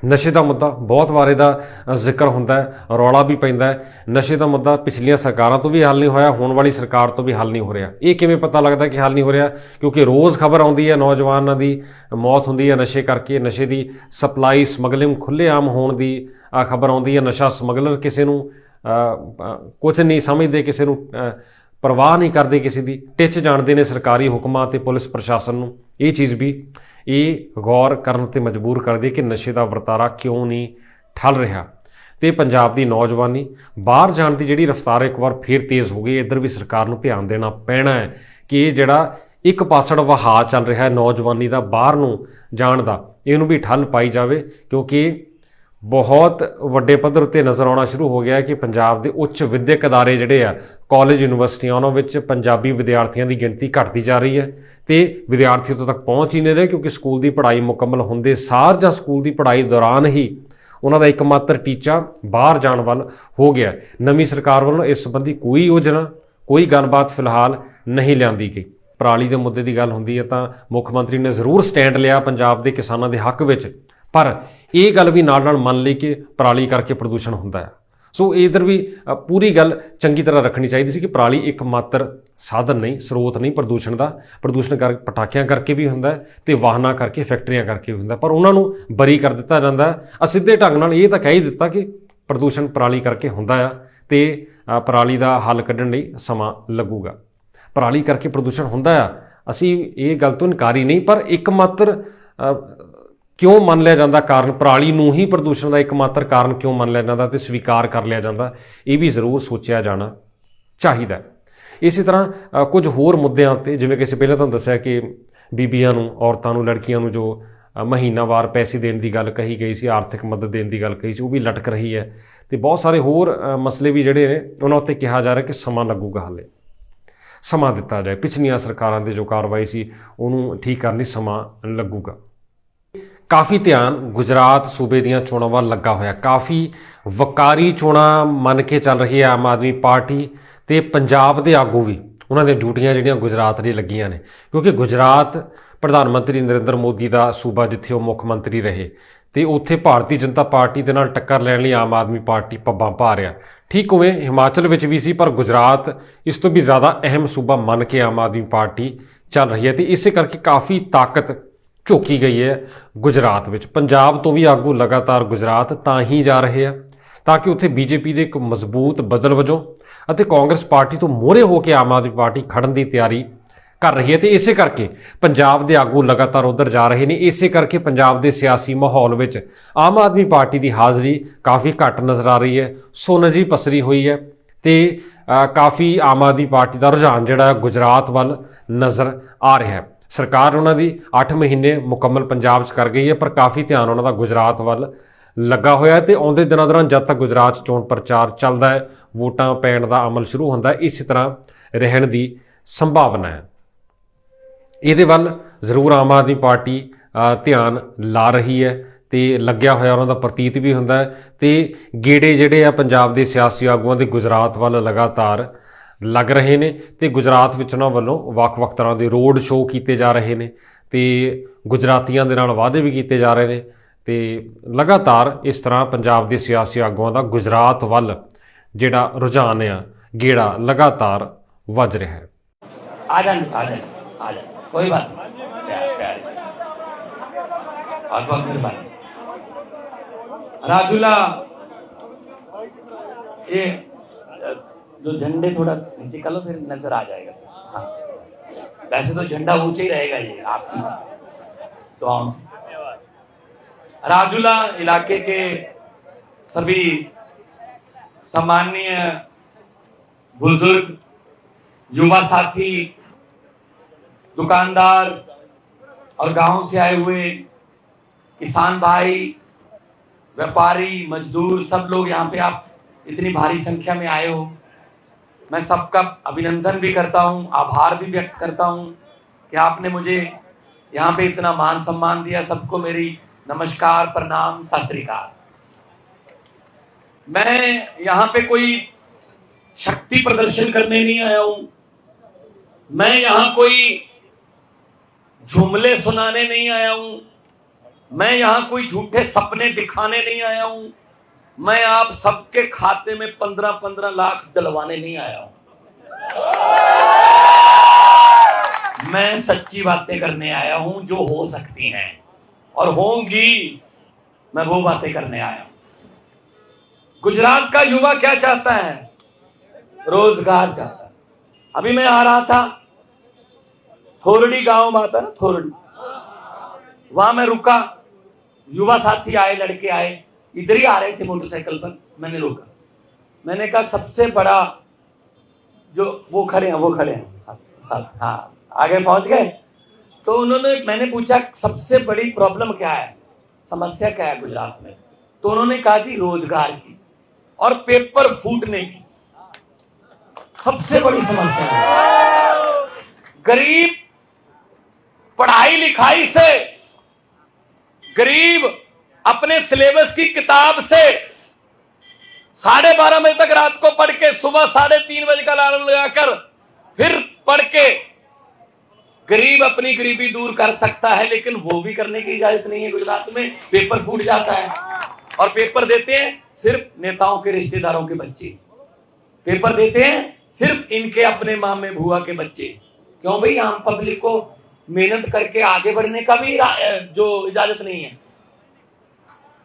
ਨਸ਼ੇ ਦਾ ਮੁੱਦਾ ਬਹੁਤ ਵਾਰ ਇਹਦਾ ਜ਼ਿਕਰ ਹੁੰਦਾ ਹੈ, ਰੌਲਾ ਵੀ ਪੈਂਦਾ ਹੈ। ਨਸ਼ੇ ਦਾ ਮੁੱਦਾ ਪਿਛਲੀਆਂ ਸਰਕਾਰਾਂ ਤੋਂ ਵੀ ਹੱਲ ਨਹੀਂ ਹੋਇਆ, ਹੋਣ ਵਾਲੀ ਸਰਕਾਰ ਤੋਂ ਵੀ ਹੱਲ ਨਹੀਂ ਹੋ ਰਿਹਾ। ਇਹ ਕਿਵੇਂ ਪਤਾ ਲੱਗਦਾ ਕਿ ਹੱਲ ਨਹੀਂ ਹੋ ਰਿਹਾ? ਕਿਉਂਕਿ ਰੋਜ਼ ਖਬਰ ਆਉਂਦੀ ਹੈ ਨੌਜਵਾਨਾਂ ਦੀ ਮੌਤ ਹੁੰਦੀ ਹੈ ਨਸ਼ੇ ਕਰਕੇ, ਨਸ਼ੇ ਦੀ ਸਪਲਾਈ, ਸਮਗਲਿੰਗ ਖੁੱਲ੍ਹੇਆਮ ਹੋਣ ਦੀ ਖਬਰ ਆਉਂਦੀ ਹੈ। ਨਸ਼ਾ ਸਮਗਲਰ ਕਿਸੇ ਨੂੰ ਕੁਝ ਨਹੀਂ ਸਮਝਦੇ, ਕਿਸੇ ਨੂੰ ਪਰਵਾਹ ਨਹੀਂ ਕਰਦੇ, ਕਿਸੇ ਦੀ ਟਿੱਚ ਜਾਣਦੇ ਨੇ ਸਰਕਾਰੀ ਹੁਕਮਾਂ ਅਤੇ ਪੁਲਿਸ ਪ੍ਰਸ਼ਾਸਨ ਨੂੰ। ਇਹ ਚੀਜ਼ ਵੀ ਇਹ ਗੌਰ ਕਰਨ 'ਤੇ ਮਜਬੂਰ ਕਰਦੀ ਕਿ ਨਸ਼ੇ ਦਾ ਵਰਤਾਰਾ ਕਿਉਂ ਨਹੀਂ ਠੱਲ ਰਿਹਾ। ਤੇ ਪੰਜਾਬ ਦੀ ਨੌਜਵਾਨੀ ਬਾਹਰ ਜਾਣ ਦੀ ਜਿਹੜੀ ਰਫ਼ਤਾਰ ਇੱਕ ਵਾਰ ਫਿਰ ਤੇਜ਼ ਹੋ ਗਈ। ਇੱਧਰ ਵੀ ਸਰਕਾਰ ਨੂੰ ਧਿਆਨ ਦੇਣਾ ਪੈਣਾ ਹੈ ਕਿ ਇਹ ਜਿਹੜਾ ਇੱਕ ਪਾਸੜ ਵਹਾਅ ਚੱਲ ਰਿਹਾ ਹੈ ਨੌਜਵਾਨੀ ਦਾ ਬਾਹਰ ਨੂੰ ਜਾਣ ਦਾ, ਇਹਨੂੰ ਵੀ ਠੱਲ ਪਾਈ ਜਾਵੇ, ਕਿਉਂਕਿ ਬਹੁਤ ਵੱਡੇ ਪੱਧਰ ਉੱਤੇ ਨਜ਼ਰ ਆਉਣਾ ਸ਼ੁਰੂ ਹੋ ਗਿਆ ਕਿ ਪੰਜਾਬ ਦੇ ਉੱਚ ਵਿਦਿਅਕ ਅਦਾਰੇ ਜਿਹੜੇ ਆ, ਕਾਲਜ, ਯੂਨੀਵਰਸਿਟੀਆਂ, ਉਹਨਾਂ ਵਿੱਚ ਪੰਜਾਬੀ ਵਿਦਿਆਰਥੀਆਂ ਦੀ ਗਿਣਤੀ ਘਟਦੀ ਜਾ ਰਹੀ ਹੈ ਤੇ ਵਿਦਿਆਰਥੀ ਉੱਥੋਂ ਤੱਕ ਪਹੁੰਚ ਹੀ ਨਹੀਂ ਰਹੇ, ਕਿਉਂਕਿ ਸਕੂਲ ਦੀ ਪੜ੍ਹਾਈ ਮੁਕੰਮਲ ਹੁੰਦੇ ਸਾਰ ਜਾਂ ਸਕੂਲ ਦੀ ਪੜ੍ਹਾਈ ਦੌਰਾਨ ਹੀ ਉਹਨਾਂ ਦਾ ਇੱਕਮਾਤਰ ਟੀਚਾ ਬਾਹਰ ਜਾਣ ਵੱਲ ਹੋ ਗਿਆ। ਨਵੀਂ ਸਰਕਾਰ ਵੱਲੋਂ ਇਸ ਸੰਬੰਧੀ ਕੋਈ ਯੋਜਨਾ, ਕੋਈ ਗੱਲਬਾਤ ਫਿਲਹਾਲ ਨਹੀਂ ਲਿਆਂਦੀ ਗਈ। ਪਰਾਲੀ ਦੇ ਮੁੱਦੇ ਦੀ ਗੱਲ ਹੁੰਦੀ ਹੈ ਤਾਂ ਮੁੱਖ ਮੰਤਰੀ ਨੇ ਜ਼ਰੂਰ ਸਟੈਂਡ ਲਿਆ ਪੰਜਾਬ ਦੇ ਕਿਸਾਨਾਂ ਦੇ ਹੱਕ ਵਿੱਚ, ਪਰ ਇਹ ਗੱਲ ਵੀ ਨਾਲ ਨਾਲ ਮੰਨ ਲਈ ਕਿ ਪਰਾਲੀ ਕਰਕੇ ਪ੍ਰਦੂਸ਼ਣ ਹੁੰਦਾ ਹੈ। ਸੋ ਇਧਰ ਵੀ ਪੂਰੀ ਗੱਲ ਚੰਗੀ ਤਰ੍ਹਾਂ ਰੱਖਣੀ ਚਾਹੀਦੀ ਸੀ ਕਿ ਪਰਾਲੀ ਇੱਕ ਮਾਤਰ ਸਾਧਨ ਨਹੀਂ, ਸਰੋਤ ਨਹੀਂ ਪ੍ਰਦੂਸ਼ਣ ਦਾ। ਪ੍ਰਦੂਸ਼ਣ ਪਟਾਕਿਆਂ ਕਰਕੇ ਵੀ ਹੁੰਦਾ ਹੈ ਤੇ ਵਾਹਨਾਂ ਕਰਕੇ, ਫੈਕਟਰੀਆਂ ਕਰਕੇ ਵੀ ਹੁੰਦਾ, ਪਰ ਉਹਨਾਂ ਨੂੰ ਬਰੀ ਕਰ ਦਿੱਤਾ ਜਾਂਦਾ। ਅਸਿੱਧੇ ਢੰਗ ਨਾਲ ਇਹ ਤਾਂ ਕਹਿ ਹੀ ਦਿੱਤਾ ਕਿ ਪ੍ਰਦੂਸ਼ਣ ਪਰਾਲੀ ਕਰਕੇ ਹੁੰਦਾ ਆ ਤੇ ਪਰਾਲੀ ਦਾ ਹੱਲ ਕੱਢਣ ਲਈ ਸਮਾਂ ਲੱਗੂਗਾ। ਪਰਾਲੀ ਕਰਕੇ ਪ੍ਰਦੂਸ਼ਣ ਹੁੰਦਾ ਆ, ਅਸੀਂ ਇਹ ਗੱਲ ਤੋਂ ਇਨਕਾਰੀ ਨਹੀਂ, ਪਰ ਇੱਕ ਮਾਤਰ ਕਿਉਂ ਮੰਨ ਲਿਆ ਜਾਂਦਾ ਕਾਰਨ? ਪਰਾਲੀ ਨੂੰ ਹੀ ਪ੍ਰਦੂਸ਼ਣ ਦਾ ਇੱਕਮਾਤਰ ਕਾਰਨ ਕਿਉਂ ਮੰਨ ਲਿਆ ਜਾਂਦਾ ਤੇ ਸਵੀਕਾਰ ਕਰ ਲਿਆ ਜਾਂਦਾ? ਇਹ ਵੀ ਜ਼ਰੂਰ ਸੋਚਿਆ ਜਾਣਾ ਚਾਹੀਦਾ। ਇਸੇ ਤਰ੍ਹਾਂ ਕੁਝ ਹੋਰ ਮੁੱਦਿਆਂ 'ਤੇ, ਜਿਵੇਂ ਕਿ ਅਸੀਂ ਪਹਿਲਾਂ ਤੁਹਾਨੂੰ ਦੱਸਿਆ ਕਿ ਬੀਬੀਆਂ ਨੂੰ, ਔਰਤਾਂ ਨੂੰ, ਲੜਕੀਆਂ ਨੂੰ ਜੋ ਮਹੀਨਾਵਾਰ ਪੈਸੇ ਦੇਣ ਦੀ ਗੱਲ ਕਹੀ ਗਈ ਸੀ, ਆਰਥਿਕ ਮਦਦ ਦੇਣ ਦੀ ਗੱਲ ਕਹੀ ਸੀ, ਉਹ ਵੀ ਲਟਕ ਰਹੀ ਹੈ। ਤੇ ਬਹੁਤ ਸਾਰੇ ਹੋਰ ਮਸਲੇ ਵੀ ਜਿਹੜੇ ਨੇ ਉਹਨਾਂ ਉੱਤੇ ਕਿਹਾ ਜਾ ਰਿਹਾ ਕਿ ਸਮਾਂ ਲੱਗੂਗਾ, ਹਾਲੇ ਸਮਾਂ ਦਿੱਤਾ ਜਾਏ। ਪਿਛਲੀਆਂ ਸਰਕਾਰਾਂ ਦੇ ਜੋ ਕਾਰਵਾਈ ਸੀ ਉਹਨੂੰ ਠੀਕ ਕਰਨ ਲਈ ਸਮਾਂ ਲੱਗੂਗਾ। ਕਾਫੀ ਧਿਆਨ ਗੁਜਰਾਤ ਸੂਬੇ ਦੀਆਂ ਚੋਣਾਂ ਵੱਲ ਲੱਗਾ ਹੋਇਆ। ਕਾਫੀ ਵਕਾਰੀ ਚੋਣਾਂ ਮੰਨ ਕੇ ਚੱਲ ਰਹੀ ਹੈ ਆਮ ਆਦਮੀ ਪਾਰਟੀ, ਤੇ ਪੰਜਾਬ ਦੇ ਆਗੂ ਵੀ, ਉਹਨਾਂ ਦੀਆਂ ਡਿਊਟੀਆਂ ਜਿਹੜੀਆਂ ਗੁਜਰਾਤ ਲਈ ਲੱਗੀਆਂ ਨੇ, ਕਿਉਂਕਿ ਗੁਜਰਾਤ ਪ੍ਰਧਾਨ ਮੰਤਰੀ ਨਰਿੰਦਰ ਮੋਦੀ ਦਾ ਸੂਬਾ, ਜਿੱਥੇ ਉਹ ਮੁੱਖ ਮੰਤਰੀ ਰਹੇ, ਤੇ ਉੱਥੇ ਭਾਰਤੀ ਜਨਤਾ ਪਾਰਟੀ ਦੇ ਨਾਲ ਟੱਕਰ ਲੈਣ ਲਈ ਆਮ ਆਦਮੀ ਪਾਰਟੀ ਪੱਬਾਂ ਪਾ ਰਿਹਾ। ਠੀਕ ਉਵੇਂ ਹਿਮਾਚਲ ਵਿੱਚ ਵੀ ਸੀ, ਪਰ ਗੁਜਰਾਤ ਇਸ ਤੋਂ ਵੀ ਜ਼ਿਆਦਾ ਅਹਿਮ ਸੂਬਾ ਮੰਨ ਕੇ ਆਮ ਆਦਮੀ ਪਾਰਟੀ ਚੱਲ ਰਹੀ ਹੈ, ਤੇ ਇਸੇ ਕਰਕੇ ਕਾਫੀ ਤਾਕਤ ਝੋਕੀ ਗਈ ਹੈ ਗੁਜਰਾਤ ਵਿੱਚ। ਪੰਜਾਬ ਤੋਂ ਵੀ ਆਗੂ ਲਗਾਤਾਰ ਗੁਜਰਾਤ ਤਾਂ ਹੀ ਜਾ ਰਹੇ ਆ ਤਾਂ ਕਿ ਉੱਥੇ ਬੀਜੇਪੀ ਦੇ ਇੱਕ ਮਜ਼ਬੂਤ ਬਦਲ ਵਜੋਂ ਅਤੇ ਕਾਂਗਰਸ ਪਾਰਟੀ ਤੋਂ ਮੋਹਰੇ ਹੋ ਕੇ ਆਮ ਆਦਮੀ ਪਾਰਟੀ ਖੜਨ ਦੀ ਤਿਆਰੀ ਕਰ ਰਹੀ ਹੈ ਤੇ ਇਸੇ ਕਰਕੇ ਪੰਜਾਬ ਦੇ ਆਗੂ ਲਗਾਤਾਰ ਉਧਰ ਜਾ ਰਹੇ ਨੇ। ਇਸੇ ਕਰਕੇ ਪੰਜਾਬ ਦੇ ਸਿਆਸੀ ਮਾਹੌਲ ਵਿੱਚ ਆਮ ਆਦਮੀ ਪਾਰਟੀ ਦੀ ਹਾਜ਼ਰੀ ਕਾਫੀ ਘੱਟ ਨਜ਼ਰ ਆ ਰਹੀ ਹੈ, ਸੋਨਜੀ ਪਸਰੀ ਹੋਈ ਹੈ ਤੇ ਕਾਫੀ ਆਮ ਆਦਮੀ ਪਾਰਟੀ ਦਾ ਰੁਝਾਨ ਜਿਹੜਾ ਗੁਜਰਾਤ ਵੱਲ ਨਜ਼ਰ ਆ ਰਿਹਾ ਹੈ। ਸਰਕਾਰ ਉਹਨਾਂ ਦੀ 8 ਮਹੀਨੇ ਮੁਕੰਮਲ ਪੰਜਾਬ 'ਚ ਕਰ ਗਈ ਹੈ, ਪਰ ਕਾਫੀ ਧਿਆਨ ਉਹਨਾਂ ਦਾ ਗੁਜਰਾਤ ਵੱਲ ਲੱਗਾ ਹੋਇਆ ਤੇ ਆਉਂਦੇ ਦਿਨਾਂ ਦੌਰਾਨ ਜਦ ਤੱਕ ਗੁਜਰਾਤ 'ਚ ਚੋਣ ਪ੍ਰਚਾਰ ਚੱਲਦਾ ਹੈ, ਵੋਟਾਂ ਪੈਣ ਦਾ ਅਮਲ ਸ਼ੁਰੂ ਹੁੰਦਾ ਹੈ, ਇਸੇ ਤਰ੍ਹਾਂ ਰਹਿਣ ਦੀ ਸੰਭਾਵਨਾ ਹੈ। ਇਹਦੇ ਵੱਲ ਜ਼ਰੂਰ ਆਮ ਆਦਮੀ ਪਾਰਟੀ ਧਿਆਨ ਲਾ ਰਹੀ ਹੈ ਤੇ ਲੱਗਿਆ ਹੋਇਆ ਉਹਨਾਂ ਦਾ ਪ੍ਰਤੀਤ ਵੀ ਹੁੰਦਾ ਹੈ ਤੇ ਗੇੜੇ ਜਿਹੜੇ ਆ ਪੰਜਾਬ ਦੇ ਸਿਆਸੀ ਆਗੂਆਂ ਦੇ ਗੁਜਰਾਤ ਵੱਲ ਲਗਾਤਾਰ ਲੱਗ ਰਹੇ ਨੇ ਤੇ ਗੁਜਰਾਤ ਵਿੱਚ ਉਹਨਾਂ ਵੱਲੋਂ ਵੱਖ-ਵੱਖ ਤਰ੍ਹਾਂ ਦੇ ਰੋਡ ਸ਼ੋਅ ਕੀਤੇ ਜਾ ਰਹੇ ਨੇ ਤੇ ਗੁਜਰਾਤੀਆਂ ਦੇ ਨਾਲ ਵਾਅਦੇ ਵੀ ਕੀਤੇ ਜਾ ਰਹੇ ਨੇ ਤੇ ਲਗਾਤਾਰ ਇਸ ਤਰ੍ਹਾਂ ਪੰਜਾਬ ਦੇ ਸਿਆਸੀ ਆਗੂਆਂ ਦਾ ਗੁਜਰਾਤ ਵੱਲ ਜਿਹੜਾ ਰੁਝਾਨ ਆ ਗੇੜਾ ਲਗਾਤਾਰ ਵੱਜ ਰਿਹਾ ਹੈ। आ जाए कोई बात नहीं, प्यार बहुत बहुत मेहरबानी। राजूला, ये जो झंडे थोड़ा नीचे कर लो फिर नजर आ जाएगा। हाँ, वैसे तो झंडा ऊंचा ही रहेगा ये आपकी दुआओं से। राजूला इलाके के सभी सम्माननीय बुजुर्ग, युवा साथी, दुकानदार और गांव से आए हुए किसान भाई, व्यापारी, मजदूर, सब लोग यहाँ पे आप इतनी भारी संख्या में आए हो, मैं सबका अभिनंदन भी करता हूँ, आभार भी व्यक्त करता हूँ कि आपने मुझे यहाँ पे इतना मान सम्मान दिया। सबको मेरी नमस्कार, प्रणाम, सत श्री अकाल। मैं यहाँ पे कोई शक्ति प्रदर्शन करने नहीं आया हूं, मैं यहां कोई जुमले सुनाने नहीं आया हूं, मैं यहां कोई झूठे सपने दिखाने नहीं आया हूं, मैं आप सबके खाते में 15-15 लाख डलवाने नहीं आया हूं। मैं सच्ची बातें करने आया हूं जो हो सकती हैं और होंगी, मैं वो बातें करने आया हूं। गुजरात का युवा क्या चाहता है? रोजगार चाहता है। अभी मैं आ रहा था, थोरडी गांव में आता ना, थोरडी, वहां मैं रुका, युवा साथी आए, लड़के आए, इधर ही आ रहे थे मोटरसाइकिल पर, मैंने रोका, मैंने कहा सबसे बड़ा जो वो खड़े हैं हाँ, आगे पहुंच गए तो उन्होंने, मैंने पूछा सबसे बड़ी प्रॉब्लम क्या है, समस्या क्या है गुजरात में? तो उन्होंने कहा जी रोजगार की और पेपर फूटने की सबसे बड़ी समस्या है। गरीब पढ़ाई लिखाई से, गरीब अपने सिलेबस की किताब से 12:30 बजे तक रात को पढ़ के सुबह 3:30 बजे का अलार्म लगाकर फिर पढ़ के गरीब अपनी गरीबी दूर कर सकता है, लेकिन वो भी करने की इजाजत नहीं है गुजरात में। पेपर फूट जाता है और पेपर देते हैं सिर्फ नेताओं के रिश्तेदारों के बच्चे, पेपर देते हैं सिर्फ इनके अपने मामे भुआ के बच्चे। क्यों भाई? आम पब्लिक को मेहनत करके आगे बढ़ने का भी जो इजाजत नहीं है।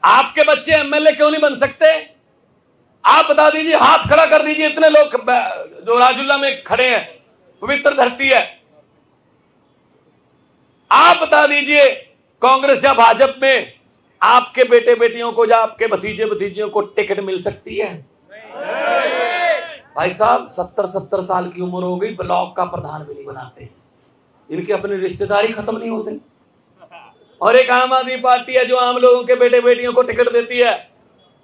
आपके बच्चे एमएलए क्यों नहीं बन सकते? आप बता दीजिए, हाथ खड़ा कर दीजिए, इतने लोग जो राजुल्ला में खड़े हैं, पवित्र धरती है, आप बता दीजिए कांग्रेस या भाजपा में आपके बेटे बेटियों को या आपके भतीजे भतीजियों को टिकट मिल सकती है? भाई साहब 70-70 साल की उम्र हो गई, ब्लॉक का प्रधान भी नहीं बनाते, इनके अपने रिश्तेदारी खत्म नहीं होते। और एक आम आदमी पार्टी है जो आम लोगों के बेटे बेटियों को टिकट देती है।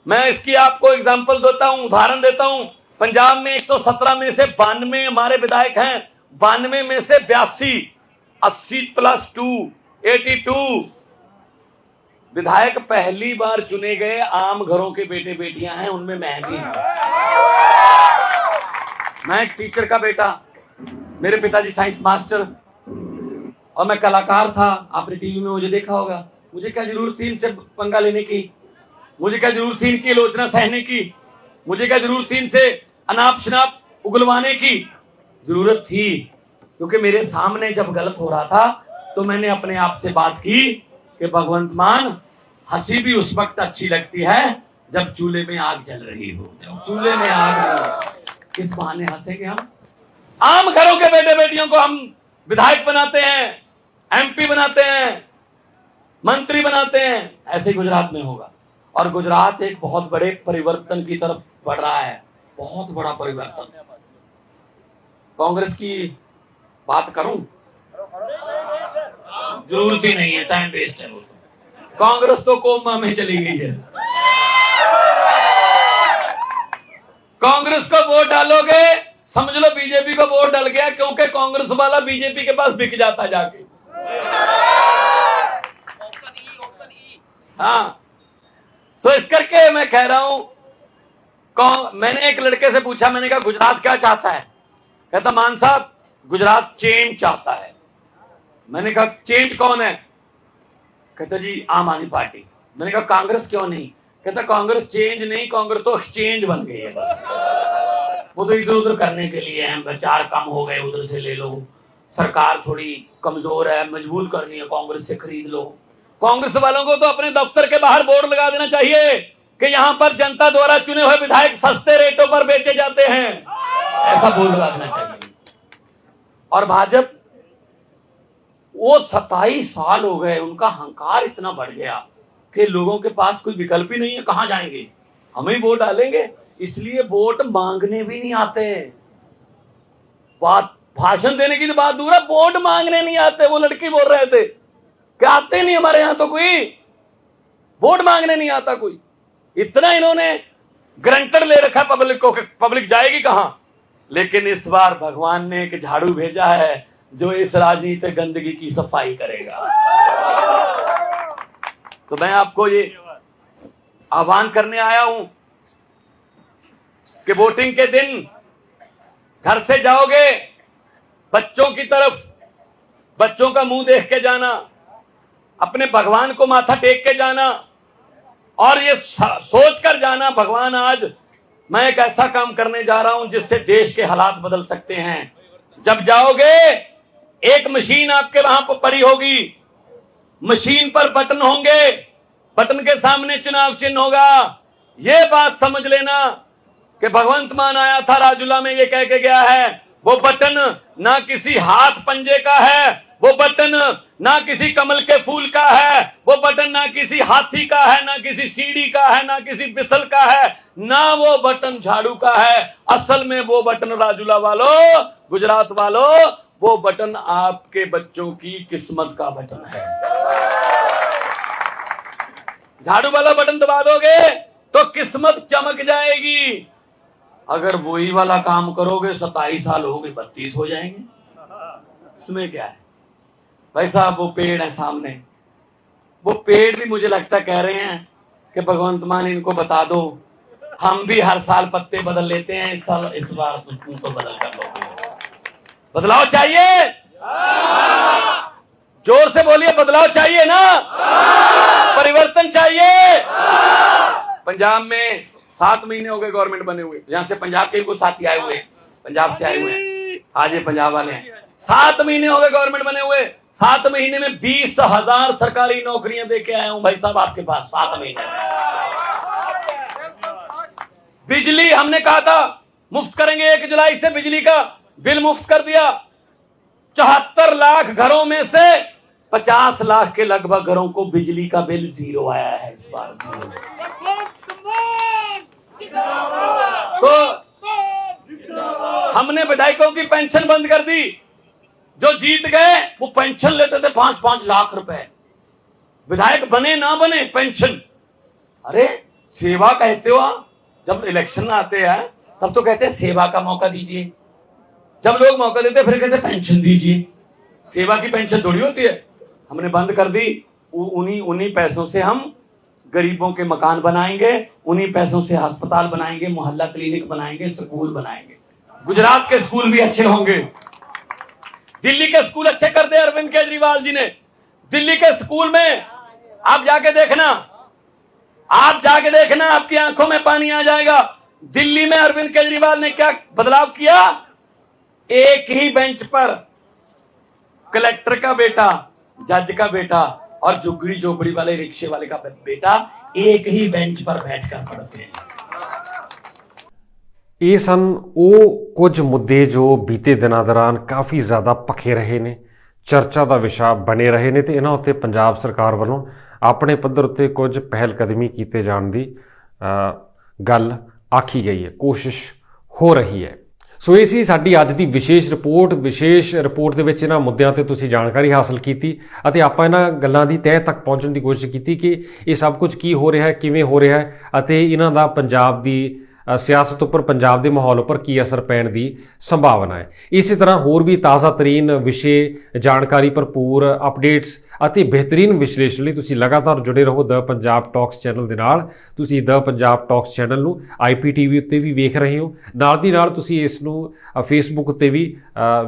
मैं इसकी आपको एग्जांपल देता हूं, उदाहरण देता हूं। पंजाब में 117 में से 92 हमारे विधायक हैं, 92 में से 82, 80+2 82 विधायक पहली बार चुने गए आम घरों के बेटे बेटियां हैं, उनमें मैं भी हूं। मैं एक टीचर का बेटा, मेरे पिताजी साइंस मास्टर और मैं कलाकार था। आपने टीवी में मुझे देखा होगा। मुझे क्या जरूरत थी इनसे पंगा लेने की? मुझे क्या जरूरत थी इनकी आलोचना सहने की? मुझे क्या जरूरत थी इनसे अनाप शनाप उगलवाने की? जरूरत थी क्योंकि मेरे सामने जब गलत हो रहा था तो मैंने अपने आप से बात की कि भगवंत मान, हंसी भी उस वक्त अच्छी लगती है जब चूल्हे में आग जल रही हो। जब चूल्हे में आग किस बहाने हंसेंगे हम? आम घरों के बेटे बेटियों को हम विधायक बनाते हैं, एमपी बनाते हैं, मंत्री बनाते हैं। ऐसे ही गुजरात में होगा। और गुजरात एक बहुत बड़े परिवर्तन की तरफ बढ़ रहा है, बहुत बड़ा परिवर्तन। कांग्रेस की बात करूं? जरूरत ही नहीं है, टाइम वेस्ट है। वो कांग्रेस तो कोमा में चली गई है। कांग्रेस को वोट डालोगे, समझ लो बीजेपी को वोट डल गया, क्योंकि कांग्रेस वाला बीजेपी के पास बिक जाता जाके। हाँ, तो इस करके मैं कह रहा हूं, मैंने एक लड़के से पूछा, मैंने कहा गुजरात क्या चाहता है? कहता मान साहब गुजरात चेंज चाहता है। मैंने कहा चेंज कौन है? कहता जी आम आदमी पार्टी। मैंने कहा कांग्रेस क्यों नहीं? कहता कांग्रेस चेंज नहीं, कांग्रेस तो एक्सचेंज बन गई है बस। वो तो इधर उधर करने के लिए है, विचार कम हो गए उधर से ले लो, सरकार थोड़ी कमजोर है, मजबूत करनी है कांग्रेस से खरीद लो। कांग्रेस वालों को तो अपने दफ्तर के बाहर बोर्ड लगा देना चाहिए कि यहां पर जनता द्वारा चुने हुए विधायक सस्ते रेटों पर बेचे जाते हैं, ऐसा बोर्ड लगा देना चाहिए। और भाजपा, वो 27 साल हो गए, उनका हंकार इतना बढ़ गया कि लोगों के पास कोई विकल्प ही नहीं है, कहां जाएंगे? हम ही वोट डालेंगे। इसलिए वोट मांगने भी नहीं आते। बात भाषण देने की तो बात दूर है, वोट मांगने नहीं आते। वो लड़की बोल रहे थे कि आते नहीं हमारे यहां तो कोई वोट मांगने नहीं आता कोई। इतना इन्होंने ग्रंटेड ले रखा पब्लिक को, पब्लिक जाएगी कहां? लेकिन इस बार भगवान ने एक झाड़ू भेजा है जो इस राजनीतिक गंदगी की सफाई करेगा। तो मैं आपको ये आह्वान करने आया हूं कि वोटिंग के दिन घर से जाओगे, बच्चों की तरफ, बच्चों का मुंह देख के जाना, अपने भगवान को माथा टेक के जाना और ये सोच कर जाना भगवान आज मैं एक ऐसा काम करने जा रहा हूं जिससे देश के हालात बदल सकते हैं। जब जाओगे एक मशीन आपके वहां पर पड़ी होगी, मशीन पर बटन होंगे, बटन के सामने चुनाव चिन्ह होगा। यह बात समझ लेना कि भगवंत मान आया था राजूला में, ये कह के गया है वो बटन ना किसी हाथ पंजे का है, वो बटन ना किसी कमल के फूल का है, वो बटन ना किसी हाथी का है, ना किसी सीढ़ी का है, ना किसी बिसल का है, ना वो बटन झाड़ू का है। असल में वो बटन राजूला वालों, गुजरात वालों, वो बटन आपके बच्चों की किस्मत का बटन है। झाड़ू वाला बटन दबा दोगे तो किस्मत चमक जाएगी। अगर वही वाला काम करोगे 27 साल हो गए 32 हो जाएंगे। इसमें क्या है भाई साहब? वो पेड़ है सामने, वो पेड़ भी मुझे लगता कह रहे हैं कि भगवंत मान इनको बता दो, हम भी हर साल पत्ते बदल लेते हैं, इस साल इस बार तुम तो बदल कर लोगे। बदलाव चाहिए? जोर से बोलिए, बदलाव चाहिए ना? परिवर्तन चाहिए? पंजाब में 7 महीने हो गए गवर्नमेंट बने हुए। यहां से पंजाब के कुछ साथी आए हुए हैं, पंजाब से आए हुए हैं, आज ये पंजाब वाले हैं। 7 महीने हो गए गवर्नमेंट बने हुए। 7 महीने में 20,000 सरकारी नौकरियां देके आया हूं भाई साहब आपके पास। 7 महीने बिजली हमने कहा था मुफ्त करेंगे, 1 जुलाई से बिजली का बिल मुफ्त कर दिया। 74 लाख घरों में से 50 लाख के लगभग घरों को बिजली का बिल 0 आया है इस बार। तो हमने विधायकों की पेंशन बंद कर दी। जो जीत गए वो पेंशन लेते थे 5-5 लाख रुपए। विधायक बने ना बने पेंशन। अरे सेवा कहते हो आप, जब इलेक्शन आते हैं तब तो कहते हैं सेवा का मौका दीजिए। जब लोग मौका देते फिर कहते पेंशन दीजिए। सेवा की पेंशन थोड़ी होती है। हमने बंद कर दी। उन्हीं पैसों से हम गरीबों के मकान बनाएंगे, उन्हीं पैसों से अस्पताल बनाएंगे, मोहल्ला क्लिनिक बनाएंगे, स्कूल बनाएंगे। गुजरात के स्कूल भी अच्छे होंगे। दिल्ली के स्कूल अच्छे कर दे अरविंद केजरीवाल जी ने। दिल्ली के स्कूल में आप जाके देखना, आपकी आंखों में पानी आ जाएगा। दिल्ली में अरविंद केजरीवाल ने क्या बदलाव किया? एक ही बेंच पर कलेक्टर का बेटा, जज का बेटा और झुग्गी झोपड़ी वाले रिक्शे वाले का बेटा एक ही बेंच पर बैठकर पढ़ते हैं। ਇਹ ਸਨ ਉਹ ਕੁਝ ਮੁੱਦੇ ਜੋ ਬੀਤੇ ਦਿਨਾਂ ਦੌਰਾਨ ਕਾਫੀ ਜ਼ਿਆਦਾ ਭਖੇ ਰਹੇ ਨੇ, ਚਰਚਾ ਦਾ ਵਿਸ਼ਾ ਬਣੇ ਰਹੇ ਨੇ ਤੇ ਇਹਨਾਂ ਉੱਤੇ ਪੰਜਾਬ ਸਰਕਾਰ ਵੱਲੋਂ ਆਪਣੇ ਪੱਧਰ ਉੱਤੇ ਕੁਝ ਪਹਿਲ ਕਦਮੀ ਕੀਤੇ ਜਾਣ ਦੀ ਗੱਲ ਆਖੀ ਗਈ ਹੈ, ਕੋਸ਼ਿਸ਼ ਹੋ ਰਹੀ ਹੈ। ਸੋ ਇਹ ਸੀ ਸਾਡੀ ਅੱਜ ਦੀ ਵਿਸ਼ੇਸ਼ ਰਿਪੋਰਟ ਦੇ ਵਿੱਚ ਇਹਨਾਂ ਮੁੱਦਿਆਂ ਤੇ ਤੁਸੀਂ ਜਾਣਕਾਰੀ ਹਾਸਲ ਕੀਤੀ ਅਤੇ ਆਪਾਂ ਇਹਨਾਂ ਗੱਲਾਂ ਦੀ ਤਹਿ ਤੱਕ ਪਹੁੰਚਣ ਦੀ ਕੋਸ਼ਿਸ਼ ਕੀਤੀ ਕਿ ਇਹ ਸਭ ਕੁਝ ਕੀ ਹੋ ਰਿਹਾ ਹੈ, ਕਿਵੇਂ ਹੋ ਰਿਹਾ ਹੈ ਅਤੇ ਇਹਨਾਂ ਦਾ ਪੰਜਾਬ ਦੀ ਸਿਆਸਤ ਉੱਪਰ, ਪੰਜਾਬ ਦੇ ਮਾਹੌਲ ਉੱਪਰ ਕੀ ਅਸਰ ਪੈਣ ਦੀ ਸੰਭਾਵਨਾ ਹੈ। ਇਸੇ ਤਰ੍ਹਾਂ ਹੋਰ ਵੀ ਤਾਜ਼ਾ ਤਰੀਨ ਵਿਸ਼ੇ, ਜਾਣਕਾਰੀ ਭਰਪੂਰ ਅਪਡੇਟਸ ਅਤੇ ਬਿਹਤਰੀਨ ਵਿਸ਼ਲੇਸ਼ਣ ਲਈ ਤੁਸੀਂ ਲਗਾਤਾਰ ਜੁੜੇ ਰਹੋ ਦ ਪੰਜਾਬ ਟਾਕਸ ਚੈਨਲ ਦੇ ਨਾਲ। ਤੁਸੀਂ ਦ ਪੰਜਾਬ ਟਾਕਸ ਚੈਨਲ ਨੂੰ IPTV ਉੱਤੇ ਵੀ ਵੇਖ ਰਹੇ ਹੋ, ਨਾਲ ਦੀ ਨਾਲ ਤੁਸੀਂ ਇਸ ਨੂੰ ਫੇਸਬੁੱਕ ਉੱਤੇ ਵੀ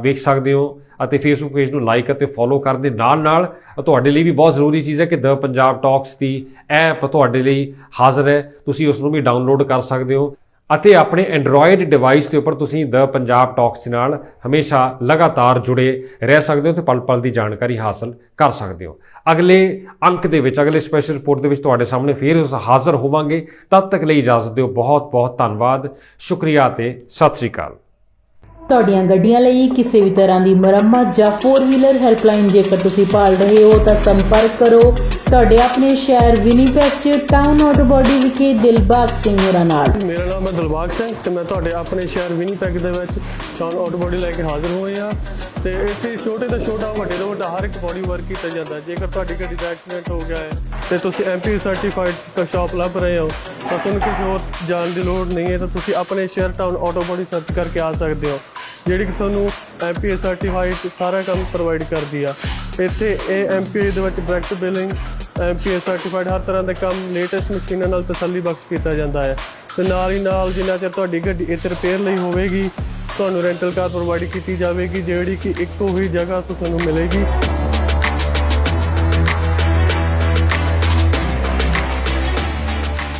ਵੇਖ ਸਕਦੇ ਹੋ ਅਤੇ ਫੇਸਬੁੱਕ ਪੇਜ ਨੂੰ ਲਾਈਕ ਅਤੇ ਫੋਲੋ ਕਰਨ ਦੇ ਨਾਲ ਤੁਹਾਡੇ ਲਈ ਵੀ ਬਹੁਤ ਜ਼ਰੂਰੀ ਚੀਜ਼ ਹੈ ਕਿ ਦ ਪੰਜਾਬ ਟਾਕਸ ਦੀ ਐਪ ਤੁਹਾਡੇ ਲਈ ਹਾਜ਼ਰ ਹੈ। ਤੁਸੀਂ ਉਸ ਨੂੰ ਵੀ ਡਾਊਨਲੋਡ ਕਰ ਸਕਦੇ ਹੋ ਅਤੇ ਆਪਣੇ ਐਂਡਰੋਇਡ ਡਿਵਾਈਸ ਦੇ ਉੱਪਰ ਤੁਸੀਂ ਦ ਪੰਜਾਬ ਟਾਕਸ ਨਾਲ ਹਮੇਸ਼ਾ ਲਗਾਤਾਰ ਜੁੜੇ ਰਹਿ ਸਕਦੇ ਹੋ ਤੇ ਪਲ ਪਲ ਦੀ ਜਾਣਕਾਰੀ ਹਾਸਲ ਕਰ ਸਕਦੇ ਹੋ। ਅਗਲੇ ਅੰਕ ਦੇ ਵਿੱਚ, ਅਗਲੇ ਸਪੈਸ਼ਲ ਰਿਪੋਰਟ ਦੇ ਵਿੱਚ ਤੁਹਾਡੇ ਸਾਹਮਣੇ ਫੇਰ ਹਾਜ਼ਰ ਹੋਵਾਂਗੇ। ਤਦ ਤੱਕ ਲਈ ਇਜਾਜ਼ਤ ਦਿਓ। ਬਹੁਤ ਬਹੁਤ ਧੰਨਵਾਦ, ਸ਼ੁਕਰੀਆ ਤੇ ਸਤਿ ਸ਼੍ਰੀ ਅਕਾਲ। ਤੁਹਾਡੀਆਂ ਗੱਡੀਆਂ ਲਈ ਕਿਸੇ ਵੀ ਤਰ੍ਹਾਂ ਦੀ ਮੁਰੰਮਤ ਜਾਂ 4 ਵੀਲਰ ਹੈਲਪਲਾਈਨ ਜੇਕਰ ਤੁਸੀਂ ਭਾਲ ਰਹੇ ਹੋ ਤਾਂ ਸੰਪਰਕ ਕਰੋ ਤੁਹਾਡੇ ਆਪਣੇ ਸ਼ਹਿਰ ਵਿਨੀਪੈਗ 'ਚ ਟਾਊਨ ਆਟੋ ਬਾਡੀ ਵਿਖੇ ਦਿਲਬਾਗ ਸਿੰਘ ਹੋਰਾਂ ਨਾਲ। ਮੇਰਾ ਨਾਮ ਹੈ ਦਿਲਬਾਗ ਸਿੰਘ ਤੇ ਮੈਂ ਤੁਹਾਡੇ ਆਪਣੇ ਸ਼ਹਿਰ ਵਿਨੀਪੈਗ ਦੇ ਵਿੱਚ ਟਾਊਨ ਆਟੋ ਬਾਡੀ ਲੈ ਕੇ ਹਾਜ਼ਰ ਹੋਏ ਹਾਂ ਤੇ ਇੱਥੇ ਛੋਟੇ ਤੋਂ ਛੋਟਾ, ਵੱਡੇ ਤੋਂ ਵੱਡਾ ਹਰ ਇੱਕ ਬਾਡੀ ਵਰਕ ਕੀਤਾ ਜਾਂਦਾ। ਜੇਕਰ ਤੁਹਾਡੀ ਗੱਡੀ ਦਾ ਐਕਸੀਡੈਂਟ ਹੋ ਗਿਆ ਹੈ ਤੇ ਤੁਸੀਂ MP ਸਰਟੀਫਾਈਡ ਸ਼ਾਪ ਲੱਭ ਰਹੇ ਹੋ ਤਾਂ ਤੁਹਾਨੂੰ ਕਿਸੇ ਹੋਰ ਜਾਣ ਦੀ ਲੋੜ ਨਹੀਂ ਹੈ, ਤਾਂ ਤੁਸੀਂ ਆਪਣੇ ਸ਼ਹਿਰ ਟਾਊਨ ਆਟੋ ਬਾਡੀ ਸਰਚ ਕਰਕੇ ਆ ਸਕਦੇ ਹੋ, ਜਿਹੜੀ ਕਿ ਤੁਹਾਨੂੰ MPA ਸਰਟੀਫਾਈਡ ਸਾਰਾ ਕੰਮ ਪ੍ਰੋਵਾਈਡ ਕਰਦੀ ਆ। ਇੱਥੇ ਇਹ MPA ਦੇ ਵਿੱਚ ਡਾਇਰੈਕਟ ਬਿਲਿੰਗ, MPA ਸਰਟੀਫਾਈਡ ਹਰ ਤਰ੍ਹਾਂ ਦੇ ਕੰਮ ਲੇਟੈਸਟ ਮਸ਼ੀਨਾਂ ਨਾਲ ਤਸੱਲੀ ਬਖਸ਼ ਕੀਤਾ ਜਾਂਦਾ ਹੈ ਤੇ ਨਾਲ ਹੀ ਨਾਲ ਜਿੰਨਾ ਚਿਰ ਤੁਹਾਡੀ ਗੱਡੀ ਇੱਥੇ ਰਿਪੇਅਰ ਲਈ ਹੋਵੇਗੀ ਤੁਹਾਨੂੰ ਰੈਂਟਲ ਕਾਰ ਪ੍ਰੋਵਾਈਡ ਕੀਤੀ ਜਾਵੇਗੀ, ਜਿਹੜੀ ਕਿ ਇੱਕੋ ਹੀ ਜਗ੍ਹਾ ਤੋਂ ਤੁਹਾਨੂੰ ਮਿਲੇਗੀ।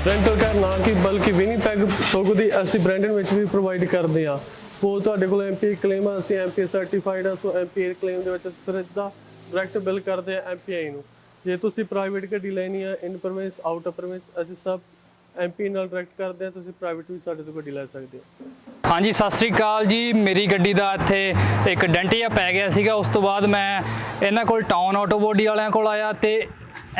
ਰੈਂਟਲ ਕਾਰ ਨਾ ਕਿ ਬਲਕਿ ਵਿਨੀਪੈਗ ਸਗੋਂ ਦੀ ਅਸੀਂ ਬ੍ਰੈਂਡਨ ਵਿੱਚ ਵੀ ਪ੍ਰੋਵਾਈਡ ਕਰਦੇ ਹਾਂ। ਉਹ ਤੁਹਾਡੇ ਕੋਲ MPA ਕਲੇਮ ਆ, ਅਸੀਂ MPA ਸਰਟੀਫਾਈਡ ਆ, ਸੋ MPA ਕਲੇਮ ਦੇ ਵਿੱਚ ਸਿੱਧਾ ਡਾਇਰੈਕਟ ਬਿਲ ਕਰਦੇ ਆ MPI ਨੂੰ। ਜੇ ਤੁਸੀਂ ਪ੍ਰਾਈਵੇਟ ਗੱਡੀ ਲੈਣੀ ਆ, ਇਨ ਪ੍ਰਮਿਸ, ਆਊਟ ਆਫ ਪ੍ਰਮਿਸ, ਅਸੀਂ ਸਭ MPA ਨਾਲ ਡਾਇਰੈਕਟ ਕਰਦੇ ਆ। ਤੁਸੀਂ ਪ੍ਰਾਈਵੇਟ ਵੀ ਸਾਡੇ ਤੋਂ ਗੱਡੀ ਲੈ ਸਕਦੇ ਹੋ। ਹਾਂਜੀ, ਸਤਿ ਸ੍ਰੀ ਅਕਾਲ ਜੀ। ਮੇਰੀ ਗੱਡੀ ਦਾ ਇੱਥੇ ਇੱਕ ਡੈਂਟ ਜਿਹਾ ਪੈ ਗਿਆ ਸੀਗਾ, ਉਸ ਤੋਂ ਬਾਅਦ ਮੈਂ ਇਹਨਾਂ ਕੋਲ ਟਾਊਨ ਆਟੋ ਬਾਡੀ ਵਾਲਿਆਂ ਕੋਲ ਆਇਆ ਤੇ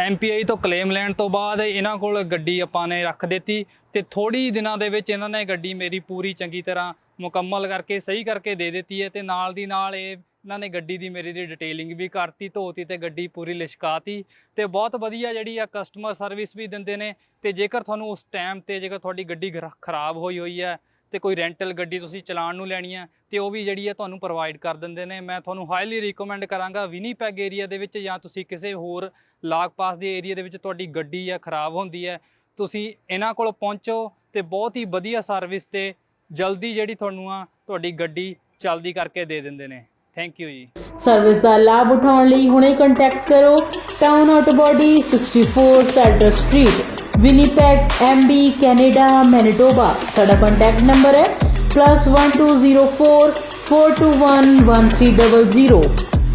MPI ਤੋਂ ਕਲੇਮ ਲੈਣ ਤੋਂ ਬਾਅਦ ਇਹਨਾਂ ਕੋਲ ਗੱਡੀ ਆਪਾਂ ਨੇ ਰੱਖ ਦਿੱਤੀ ਤੇ ਥੋੜ੍ਹੀ ਦਿਨਾਂ ਦੇ ਵਿੱਚ ਇਹਨਾਂ ਨੇ ਗੱਡੀ ਮੇਰੀ ਪੂਰੀ ਚੰਗੀ ਤਰ੍ਹਾਂ ਮੁਕੰਮਲ ਕਰਕੇ ਸਹੀ ਕਰਕੇ ਦੇ ਦਿੱਤੀ ਹੈ ਤੇ ਨਾਲ ਦੀ ਨਾਲ ਇਹਨਾਂ ਨੇ ਗੱਡੀ ਦੀ ਮੇਰੀ ਦੀ ਡਿਟੇਲਿੰਗ ਵੀ ਕਰਤੀ, ਧੋਤੀ ਤੇ ਗੱਡੀ ਪੂਰੀ ਲਿਸ਼ਕਾਤੀ ਤੇ ਬਹੁਤ ਵਧੀਆ ਜਿਹੜੀ ਆ ਕਸਟਮਰ ਸਰਵਿਸ ਵੀ ਦਿੰਦੇ ਨੇ। ਤੇ ਜੇਕਰ ਤੁਹਾਨੂੰ ਉਸ ਟਾਈਮ ਤੇ ਜੇਕਰ ਤੁਹਾਡੀ ਗੱਡੀ ਖਰਾਬ ਹੋਈ ਹੈ ਤੇ ਕੋਈ ਰੈਂਟਲ ਗੱਡੀ ਤੁਸੀਂ ਚਲਾਉਣ ਨੂੰ ਲੈਣੀ ਹੈ ਤੇ ਉਹ ਵੀ ਜਿਹੜੀ ਹੈ ਤੁਹਾਨੂੰ ਪ੍ਰੋਵਾਈਡ ਕਰ ਦਿੰਦੇ ਨੇ। ਮੈਂ ਤੁਹਾਨੂੰ ਹਾਈਲੀ ਰਿਕਮੈਂਡ ਕਰਾਂਗਾ ਵਿਨੀਪੈਗ ਏਰੀਆ ਦੇ ਵਿੱਚ ਜਾਂ ਤੁਸੀਂ ਕਿਸੇ ਹੋਰ ਲਾਗ ਪਾਸ ਦੇ ਏਰੀਆ ਦੇ ਵਿੱਚ ਤੁਹਾਡੀ ਗੱਡੀ ਆ ਖਰਾਬ ਹੁੰਦੀ ਹੈ, ਤੁਸੀਂ ਇਹਨਾਂ ਕੋਲ ਪਹੁੰਚੋ ਤੇ ਬਹੁਤ ਹੀ ਵਧੀਆ ਸਰਵਿਸ ਤੇ ਜਲਦੀ ਜਿਹੜੀ ਤੁਹਾਨੂੰ ਆ ਤੁਹਾਡੀ ਗੱਡੀ ਚਲਦੀ ਕਰਕੇ ਦੇ ਦਿੰਦੇ ਨੇ। Thank you ji. ਸਰਵਿਸ ਦਾ ਲਾਭ ਉਠਾਉਣ ਲਈ ਹੁਣੇ ਕੰਟੈਕਟ ਕਰੋ town auto body 64 cedar street Winnipeg MB Canada Manitoba. ਸਾਡਾ ਕੰਟੈਕਟ ਨੰਬਰ ਹੈ +1204 421 1300।